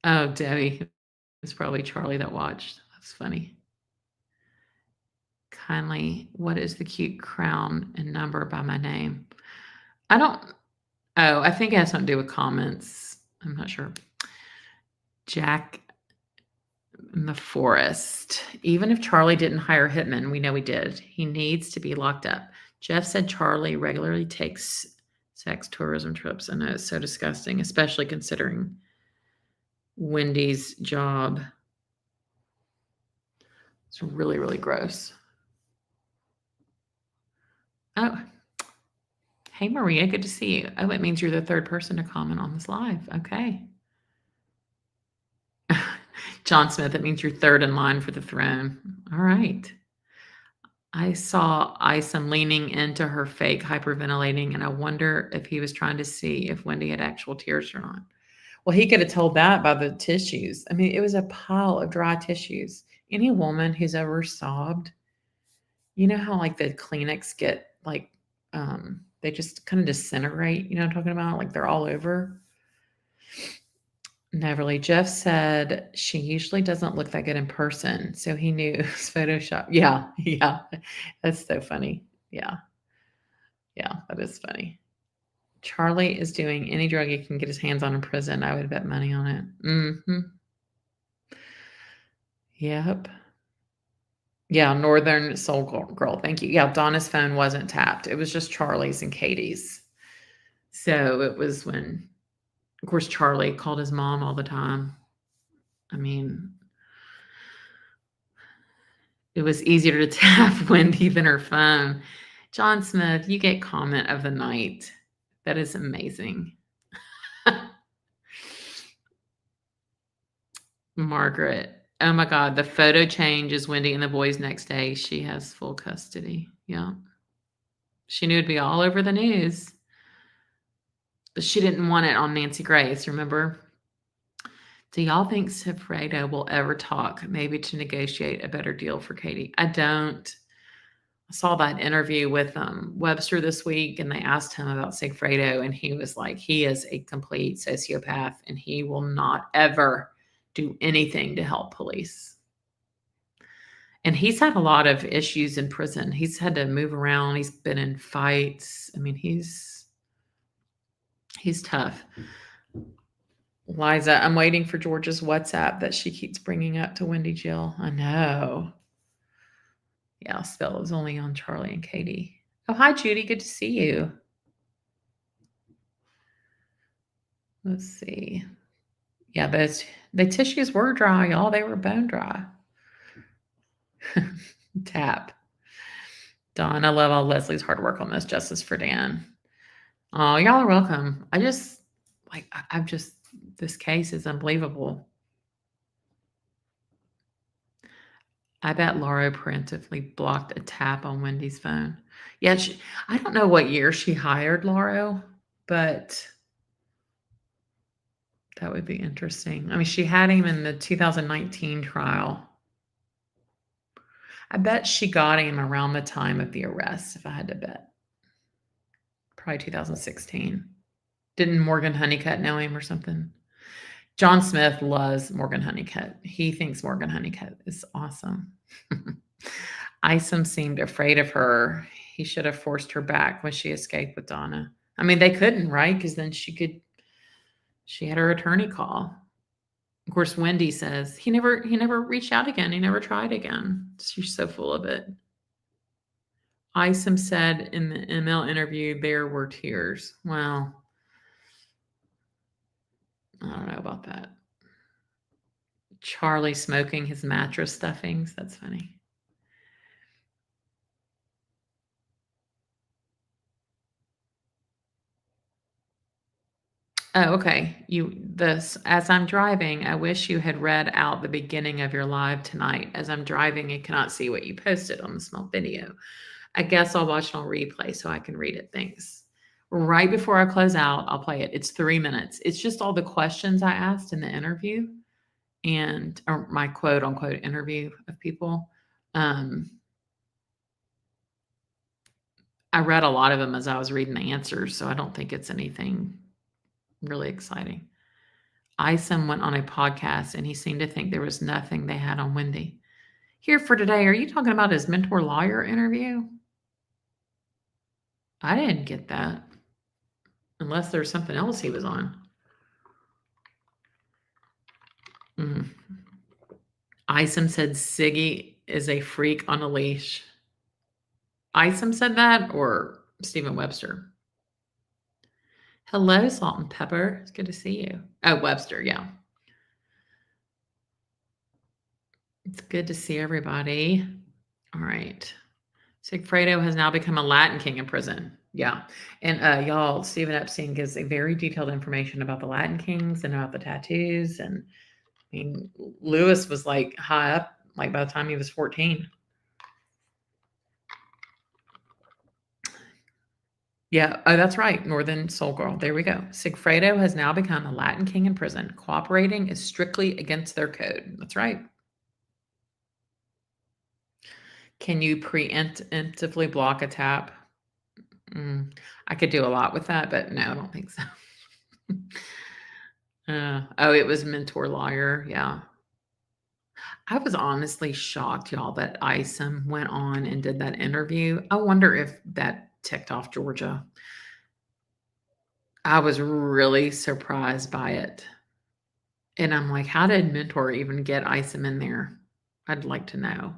Oh, Debbie. It's probably Charlie that watched. That's funny. Kindly, what is the cute crown and number by my name? I don't. Oh, I think it has something to do with comments. I'm not sure. Jack in the forest. Even if Charlie didn't hire Hitman, we know he did. He needs to be locked up. Jeff said Charlie regularly takes sex tourism trips. I know it's so disgusting, especially considering Wendy's job. It's really, really gross. Oh, hey, Maria, good to see you. Oh, it means you're the third person to comment on this live. Okay. John Smith, it means you're third in line for the throne. All right. I saw Isom leaning into her fake hyperventilating, and I wonder if he was trying to see if Wendy had actual tears or not. Well, he could have told that by the tissues. I mean, it was a pile of dry tissues. Any woman who's ever sobbed, you know how like the Kleenex get like they just kind of disintegrate, you know what I'm talking about? Like they're all over. Neverly. Jeff said she usually doesn't look that good in person, so he knew it was Photoshop. Yeah, yeah. That's so funny. Yeah, yeah, that is funny. Charlie is doing any drug he can get his hands on in prison. I would bet money on it. Mm-hmm. Yep. Yeah, Northern Soul Girl. Thank you. Yeah, Donna's phone wasn't tapped. It was just Charlie's and Katie's. So it was when, of course, Charlie called his mom all the time. I mean, it was easier to tap Wendy than her phone. John Smith, you get comment of the night. That is amazing. Margaret. Oh my God. The photo change is Wendy and the boys next day. She has full custody. Yeah. She knew it'd be all over the news. But she didn't want it on Nancy Grace, remember? Do y'all think Sifredo will ever talk, maybe to negotiate a better deal for Katie? I don't. I saw that interview with Webster this week, and they asked him about Sigfredo, and he was like, he is a complete sociopath, and he will not ever do anything to help police. And he's had a lot of issues in prison. He's had to move around. He's been in fights. I mean, he's tough. Liza, I'm waiting for George's WhatsApp that she keeps bringing up to Wendy Jill. I know. Yeah, spell is only on Charlie and Katie. Oh, hi, Judy. Good to see you. Let's see. Yeah, the tissues were dry, y'all. They were bone dry. Tap. Dawn, I love all Leslie's hard work on this. Justice for Dan. Oh, y'all are welcome. I just I'm just this case is unbelievable. I bet Laura preemptively blocked a tap on Wendy's phone. Yeah, I don't know what year she hired Laura, but that would be interesting. I mean, she had him in the 2019 trial. I bet she got him around the time of the arrest, if I had to bet. Probably 2016. Didn't Morgan Honeycutt know him or something? John Smith loves Morgan Honeycutt. He thinks Morgan Honeycutt is awesome. Isom seemed afraid of her. He should have forced her back when she escaped with Donna. I mean, they couldn't, right? Because then she had her attorney call. Of course, Wendy says he never reached out again. He never tried again. She's so full of it. Isom said in the ML interview there were tears. Well, I don't know about that. Charlie smoking his mattress stuffings. That's funny. Oh, okay. As I'm driving, I wish you had read out the beginning of your live tonight. As I'm driving, I cannot see what you posted on the small video. I guess I'll watch it on replay so I can read it. Thanks. Right before I close out, I'll play it. It's 3 minutes. It's just all the questions I asked in the interview and or my quote unquote interview of people. Um, I read a lot of them as I was reading the answers, so I don't think it's anything really exciting. Isom went on a podcast and he seemed to think there was nothing they had on Wendy. Here for today, are you talking about his mentor lawyer interview? I didn't get that. Unless there's something else he was on. Mm. Isom said Siggy is a freak on a leash. Isom said that or Stephen Webster? Hello, Salt and Pepper. It's good to see you. Oh, Webster, yeah. It's good to see everybody. All right. Sigfredo has now become a Latin king in prison. Yeah. And y'all, Stephen Epstein gives a very detailed information about the Latin kings and about the tattoos. And I mean, Lewis was like high up, like by the time he was 14. Yeah. Oh, that's right. Northern Soul Girl. There we go. Sigfredo has now become a Latin king in prison. Cooperating is strictly against their code. That's right. Can you preemptively block a tap? I could do a lot with that, but no, I don't think so. Oh, it was Mentor Liar. Yeah. I was honestly shocked, y'all, that Isom went on and did that interview. I wonder if that ticked off Georgia. I was really surprised by it. And I'm like, how did Mentor even get Isom in there? I'd like to know.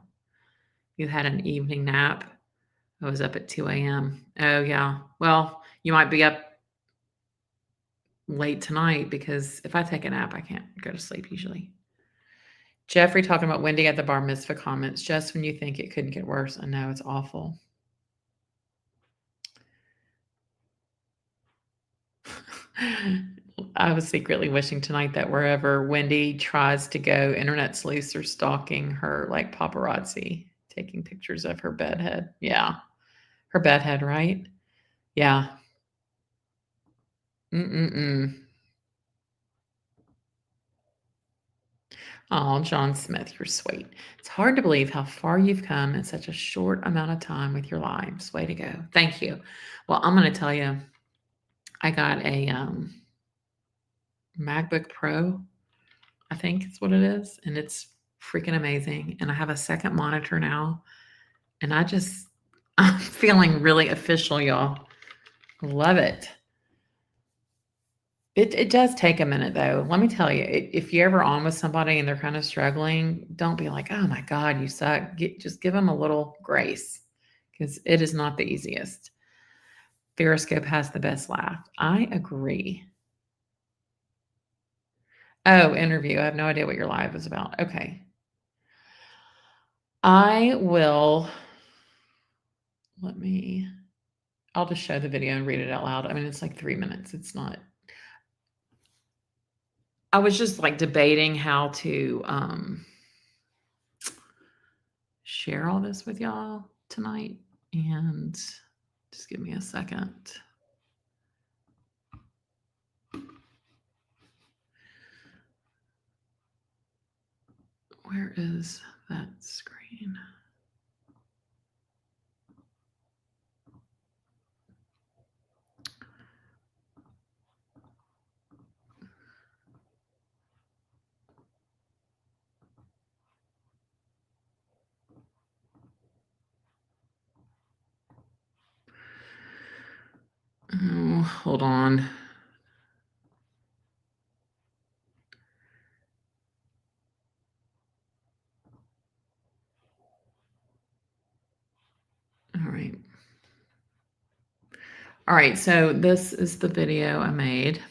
You had an evening nap. I was up at 2 a.m. Oh, yeah. Well, you might be up late tonight because if I take a nap, I can't go to sleep usually. Jeffrey talking about Wendy at the bar mitzvah comments just when you think it couldn't get worse. I know it's awful. I was secretly wishing tonight that wherever Wendy tries to go, internet sleuths are stalking her like paparazzi, taking pictures of her bedhead. Yeah. Her bedhead, right? Yeah. Mm-mm-mm. Oh, John Smith, you're sweet. It's hard to believe how far you've come in such a short amount of time with your lives. Way to go. Thank you. Well, I'm going to tell you, I got a MacBook Pro, I think it's what it is, and it's freaking amazing. And I have a second monitor now, and I'm feeling really official, y'all. Love it. It does take a minute though. Let me tell you, if you're ever on with somebody and they're kind of struggling, don't be like, "Oh my God, you suck." Just give them a little grace because it is not the easiest. Periscope has the best laugh. I agree. Oh, interview. I have no idea what your live is about. Okay. I will I'll just show the video and read it out loud. I mean, it's like 3 minutes. It's not. I was just like debating how to share all this with y'all tonight. And just give me a second. Where is that screen? Oh, hold on. All right. All right, so this is the video I made.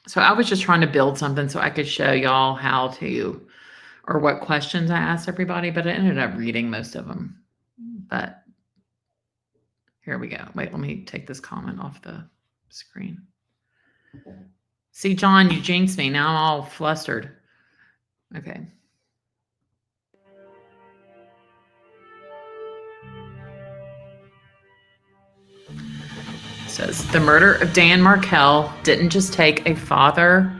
So I was just trying to build something so I could show y'all how to, or what questions I asked everybody, but I ended up reading most of them. But here we go. Wait, let me take this comment off the screen. See, John, you jinxed me. Now I'm all flustered. Okay. It says the murder of Dan Markel didn't just take a father,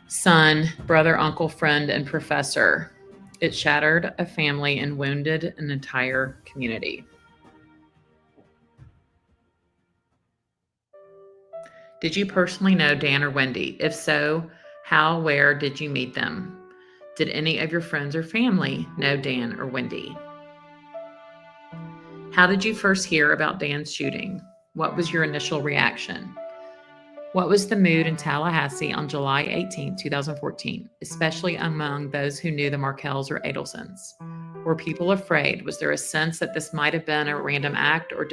son, brother, uncle, friend, and professor. It shattered a family and wounded an entire community. Did you personally know Dan or Wendy? If so, how, where did you meet them? Did any of your friends or family know Dan or Wendy? How did you first hear about Dan's shooting? What was your initial reaction? What was the mood in Tallahassee on July 18, 2014, especially among those who knew the Markels or Adelsons? Were people afraid? Was there a sense that this might have been a random act, or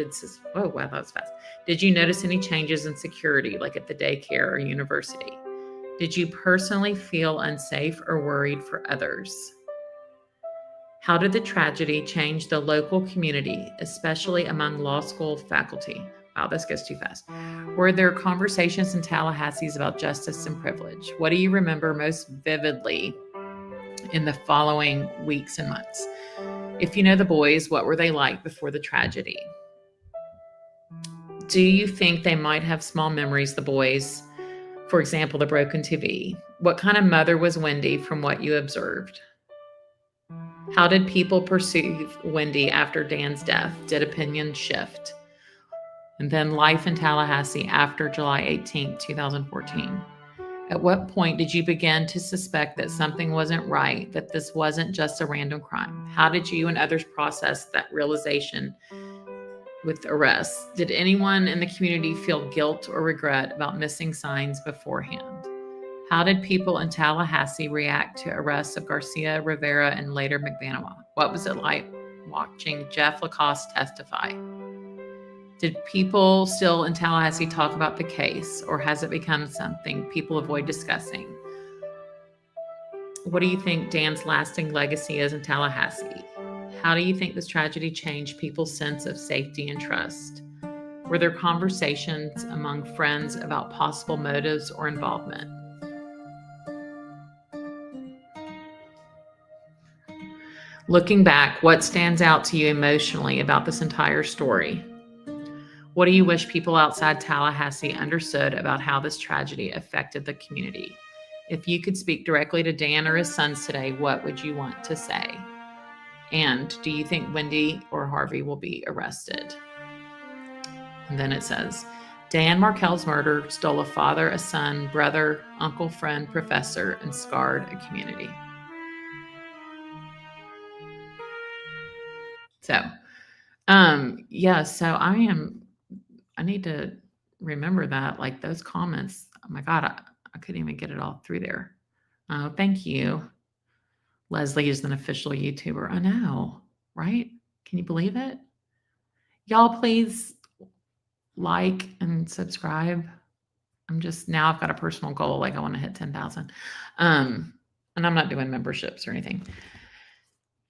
oh, wow, that was fast. Did you notice any changes in security, like at the daycare or university? Did you personally feel unsafe or worried for others? How did the tragedy change the local community, especially among law school faculty? Wow, this goes too fast. Were there conversations in Tallahassee about justice and privilege? What do you remember most vividly in the following weeks and months? If you know the boys, what were they like before the tragedy? Do you think they might have small memories, the boys? For example, the broken TV. What kind of mother was Wendy from what you observed? How did people perceive Wendy after Dan's death? Did opinions shift? And then life in Tallahassee after July 18, 2014. At what point did you begin to suspect that something wasn't right, that this wasn't just a random crime? How did you and others process that realization with arrests? Did anyone in the community feel guilt or regret about missing signs beforehand? How did people in Tallahassee react to arrests of Garcia, Rivera, and later McVanawa? What was it like watching Jeff Lacoste testify? Did people still in Tallahassee talk about the case, or has it become something people avoid discussing? What do you think Dan's lasting legacy is in Tallahassee? How do you think this tragedy changed people's sense of safety and trust? Were there conversations among friends about possible motives or involvement? Looking back, what stands out to you emotionally about this entire story? What do you wish people outside Tallahassee understood about how this tragedy affected the community? If you could speak directly to Dan or his sons today, what would you want to say? And do you think Wendy or Harvey will be arrested? And then it says, Dan Markel's murder stole a father, a son, brother, uncle, friend, professor, and scarred a community. So, yeah, so I need to remember that, like those comments. Oh my God, I couldn't even get it all through there. Oh, thank you. Leslie is an official YouTuber. I know, right? Can you believe it? Y'all, please like and subscribe. Now I've got a personal goal. Like I want to hit 10,000. And I'm not doing memberships or anything.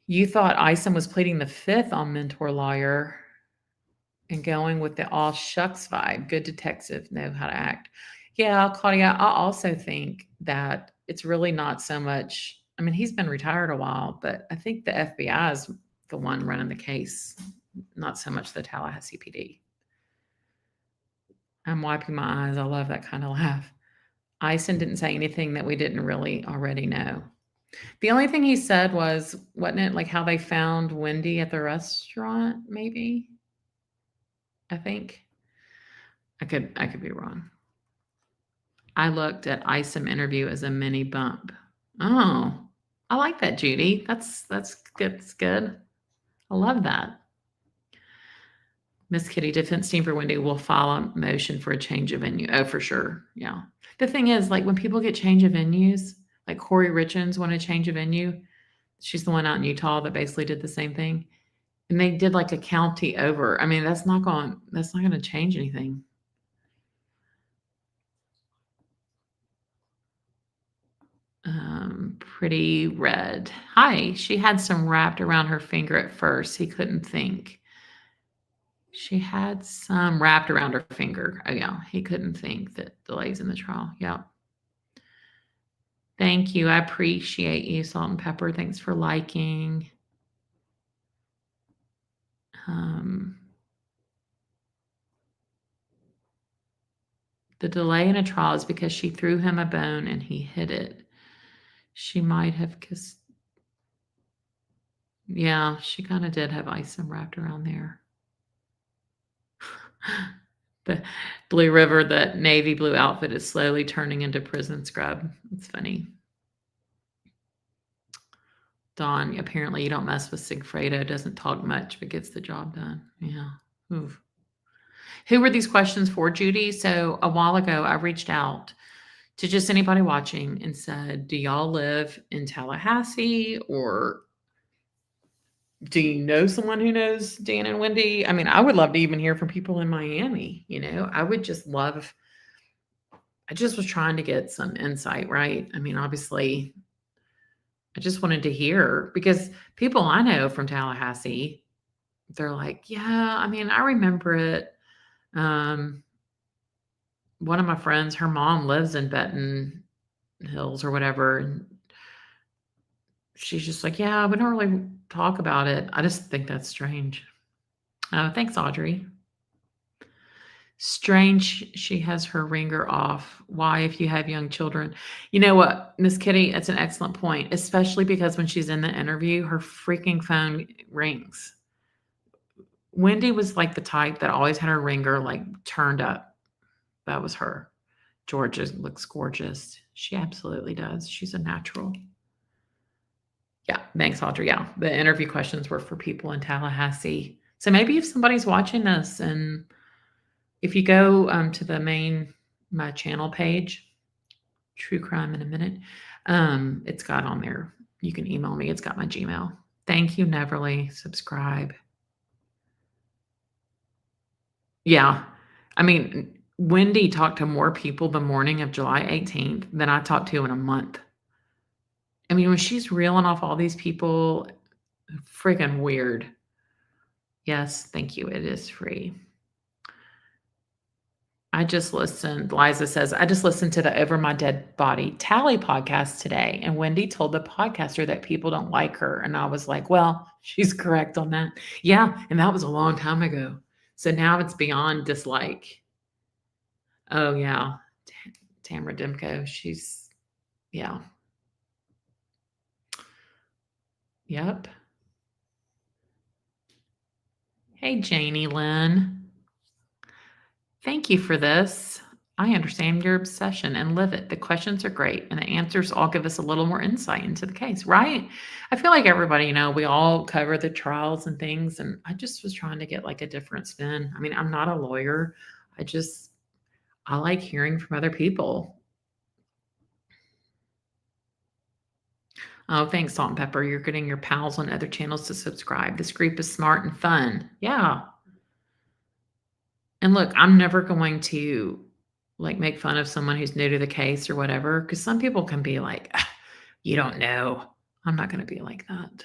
You thought Isom was pleading the fifth on Mentor Lawyer and going with the all shucks vibe. Good detectives know how to act. Yeah, Claudia, I also think that it's really not so much. I mean, he's been retired a while, but I think the FBI is the one running the case, not so much the Tallahassee PD. I'm wiping my eyes. I love that kind of laugh. Ison didn't say anything that we didn't really already know. The only thing he said wasn't it like how they found Wendy at the restaurant, maybe? I think. I could be wrong. I looked at Isom interview as a mini bump. Oh, I like that, Judy. That's good. That's good. I love that. Miss Kitty, defense team for Wendy will file a motion for a change of venue. Oh, for sure. Yeah. The thing is, like when people get change of venues, like Corey Richards wanted to change a venue. She's the one out in Utah that basically did the same thing. And they did like a county over. I mean, that's not going to change anything. Pretty red. Hi. She had some wrapped around her finger at first. He couldn't think. She had some wrapped around her finger. Oh, yeah. He couldn't think that delays in the trial. Yeah. Thank you. I appreciate you, Salt and Pepper. Thanks for liking. Um, the delay in a trial is because she threw him a bone and he hid it. She might have kissed. Yeah, she kind of did have isom wrapped around there. The Blue River, the navy blue outfit is slowly turning into prison scrub. It's funny. Dawn, apparently you don't mess with Sigfredo, doesn't talk much, but gets the job done. Yeah. Oof. Who were these questions for, Judy? So a while ago, I reached out to just anybody watching and said, do y'all live in Tallahassee, or do you know someone who knows Dan and Wendy? I mean, I would love to even hear from people in Miami. I would just love, I just was trying to get some insight, right? I mean, obviously, I just wanted to hear, because people I know from Tallahassee, they're like, yeah, I mean, I remember it. Um, One of my friends, her mom lives in Benton Hills or whatever, and she's just like, yeah, we don't really talk about it. I just think that's strange. Thanks, Audrey. Strange she has her ringer off. Why, if you have young children? You know what, Miss Kitty, that's an excellent point, especially because when she's in the interview, her freaking phone rings. Wendy was like the type that always had her ringer like turned up. That was her. Georgia looks gorgeous. She absolutely does. She's a natural. Yeah, thanks, Audrey. Yeah, the interview questions were for people in Tallahassee. So maybe if somebody's watching this, and if you go to the my channel page, True Crime in a Minute, it's got on there. You can email me. It's got my Gmail. Thank you, Neverly. Subscribe. Yeah. I mean, Wendy talked to more people the morning of July 18th than I talked to in a month. I mean, when she's reeling off all these people, friggin' weird. Yes, thank you. It is free. I just listened. Liza says, I just listened to the Over My Dead Body Tally podcast today, and Wendy told the podcaster that people don't like her. And I was like, well, she's correct on that. Yeah. And that was a long time ago. So now it's beyond dislike. Oh, yeah. Tamara Demko. She's, yeah. Yep. Hey, Janie Lynn. Thank you for this. I understand your obsession and live it. The questions are great, and the answers all give us a little more insight into the case, right? I feel like everybody, we all cover the trials and things, and I just was trying to get like a different spin. I mean, I'm not a lawyer. I like hearing from other people. Oh, thanks, Salt and Pepper. You're getting your pals on other channels to subscribe. This group is smart and fun. Yeah. And look, I'm never going to like make fun of someone who's new to the case or whatever, because some people can be like, "Ah, you don't know." I'm not going to be like that.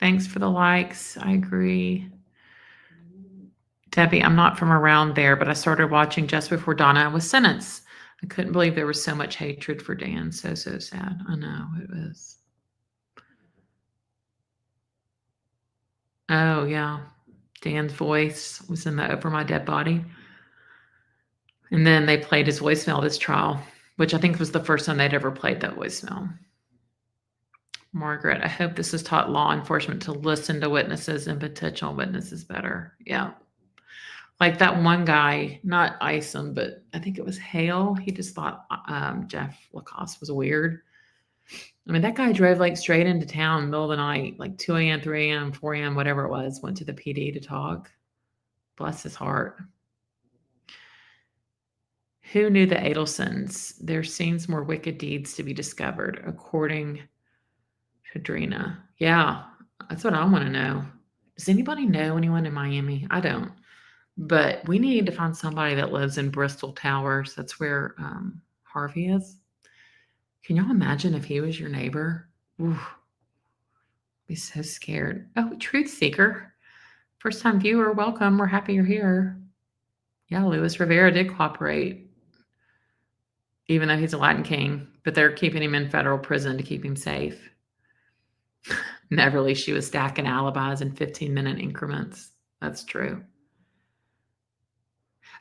Thanks for the likes. I agree. Debbie, I'm not from around there, but I started watching just before Donna was sentenced. I couldn't believe there was so much hatred for Dan. So sad. I know it was. Oh, yeah. Dan's voice was in the Over My Dead Body. And then they played his voicemail this trial, which I think was the first time they'd ever played that voicemail. Margaret, I hope this has taught law enforcement to listen to witnesses and potential witnesses better. Yeah. Like that one guy, not Isom, but I think it was Hale. He just thought Jeff Lacoste was weird. I mean, that guy drove like straight into town, middle of the night, like 2 a.m., 3 a.m., 4 a.m., whatever it was, went to the PD to talk. Bless his heart. Who knew the Adelsons? There seems more wicked deeds to be discovered, according to Drina. Yeah, that's what I want to know. Does anybody know anyone in Miami? I don't. But we need to find somebody that lives in Bristol Towers. That's where Harvey is. Can y'all imagine if he was your neighbor? Ooh, be so scared. Oh, truth seeker. First time viewer, welcome. We're happy you're here. Yeah, Luis Rivera did cooperate, even though he's a Latin king, but they're keeping him in federal prison to keep him safe. Neverly, she was stacking alibis in 15-minute increments. That's true.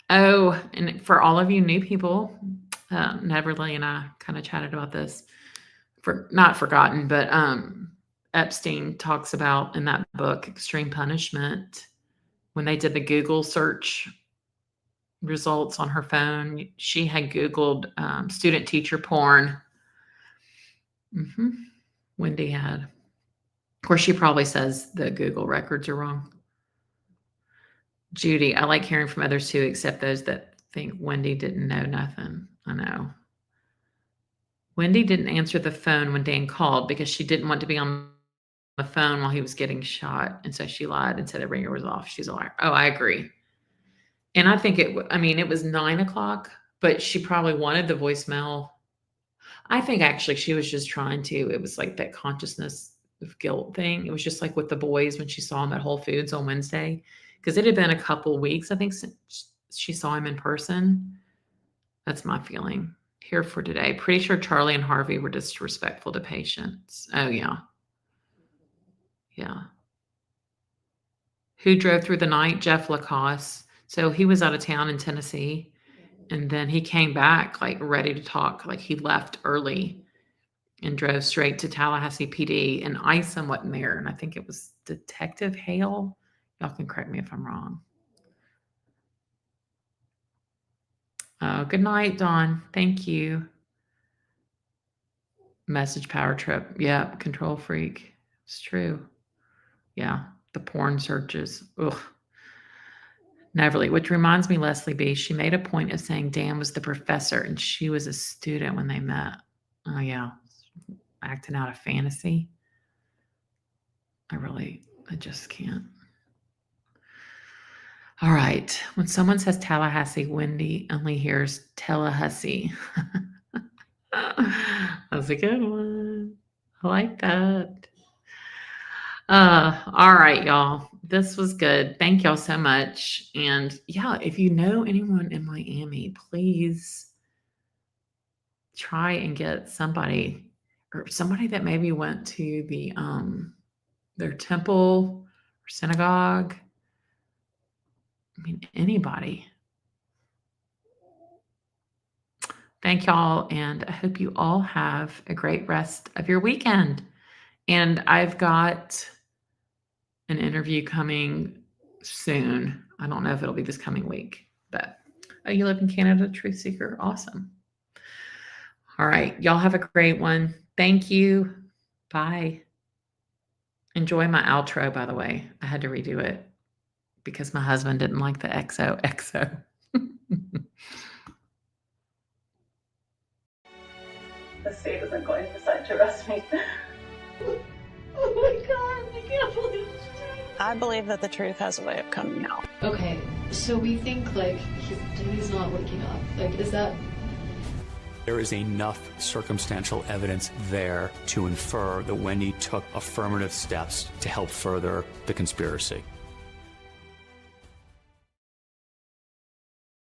Oh, and for all of you new people, Neverly and I kind of chatted about this. Not forgotten, but Epstein talks about in that book, Extreme Punishment, when they did the Google search results on her phone, she had Googled student teacher porn. Wendy had. Of course, she probably says the Google records are wrong. Judy, I like hearing from others too, except those that think Wendy didn't know nothing. I know. Wendy didn't answer the phone when Dan called because she didn't want to be on the phone while he was getting shot. And so she lied and said the ringer was off. She's a liar. Oh, I agree. And I think it was 9:00, but she probably wanted the voicemail. I think actually she was just trying to, it was like that consciousness of guilt thing. It was just like with the boys when she saw him at Whole Foods on Wednesday, because it had been a couple weeks, I think, since she saw him in person. That's my feeling. Here for today. Pretty sure Charlie and Harvey were disrespectful to patients. Oh, yeah. Yeah. Who drove through the night? Jeff Lacoste. So he was out of town in Tennessee, and then he came back like ready to talk. Like he left early and drove straight to Tallahassee PD, and Isom wasn't there. And I think it was Detective Hale. Y'all can correct me if I'm wrong. Good night, Dawn. Thank you. Message power trip. Yeah, control freak. It's true. Yeah, the porn searches. Ugh. Neverly, which reminds me, Leslie B. She made a point of saying Dan was the professor and she was a student when they met. Oh, yeah. Acting out a fantasy. I just can't. All right. When someone says Tallahassee, Wendy only hears Tallahassee. That's a good one. I like that. All right, y'all. This was good. Thank y'all so much. And yeah, if you know anyone in Miami, please try and get somebody that maybe went to the their temple or synagogue. I mean, anybody. Thank y'all, and I hope you all have a great rest of your weekend. And I've got an interview coming soon. I don't know if it'll be this coming week, but you live in Canada, Truth Seeker. Awesome. All right. Y'all have a great one. Thank you. Bye. Enjoy my outro, by the way. I had to redo it because my husband didn't like the XOXO. The state isn't going to decide to arrest me. Oh my God, I can't believe this. I believe that the truth has a way of coming out. Okay, so we think like he's not waking up. Like, is that? There is enough circumstantial evidence there to infer that Wendy took affirmative steps to help further the conspiracy.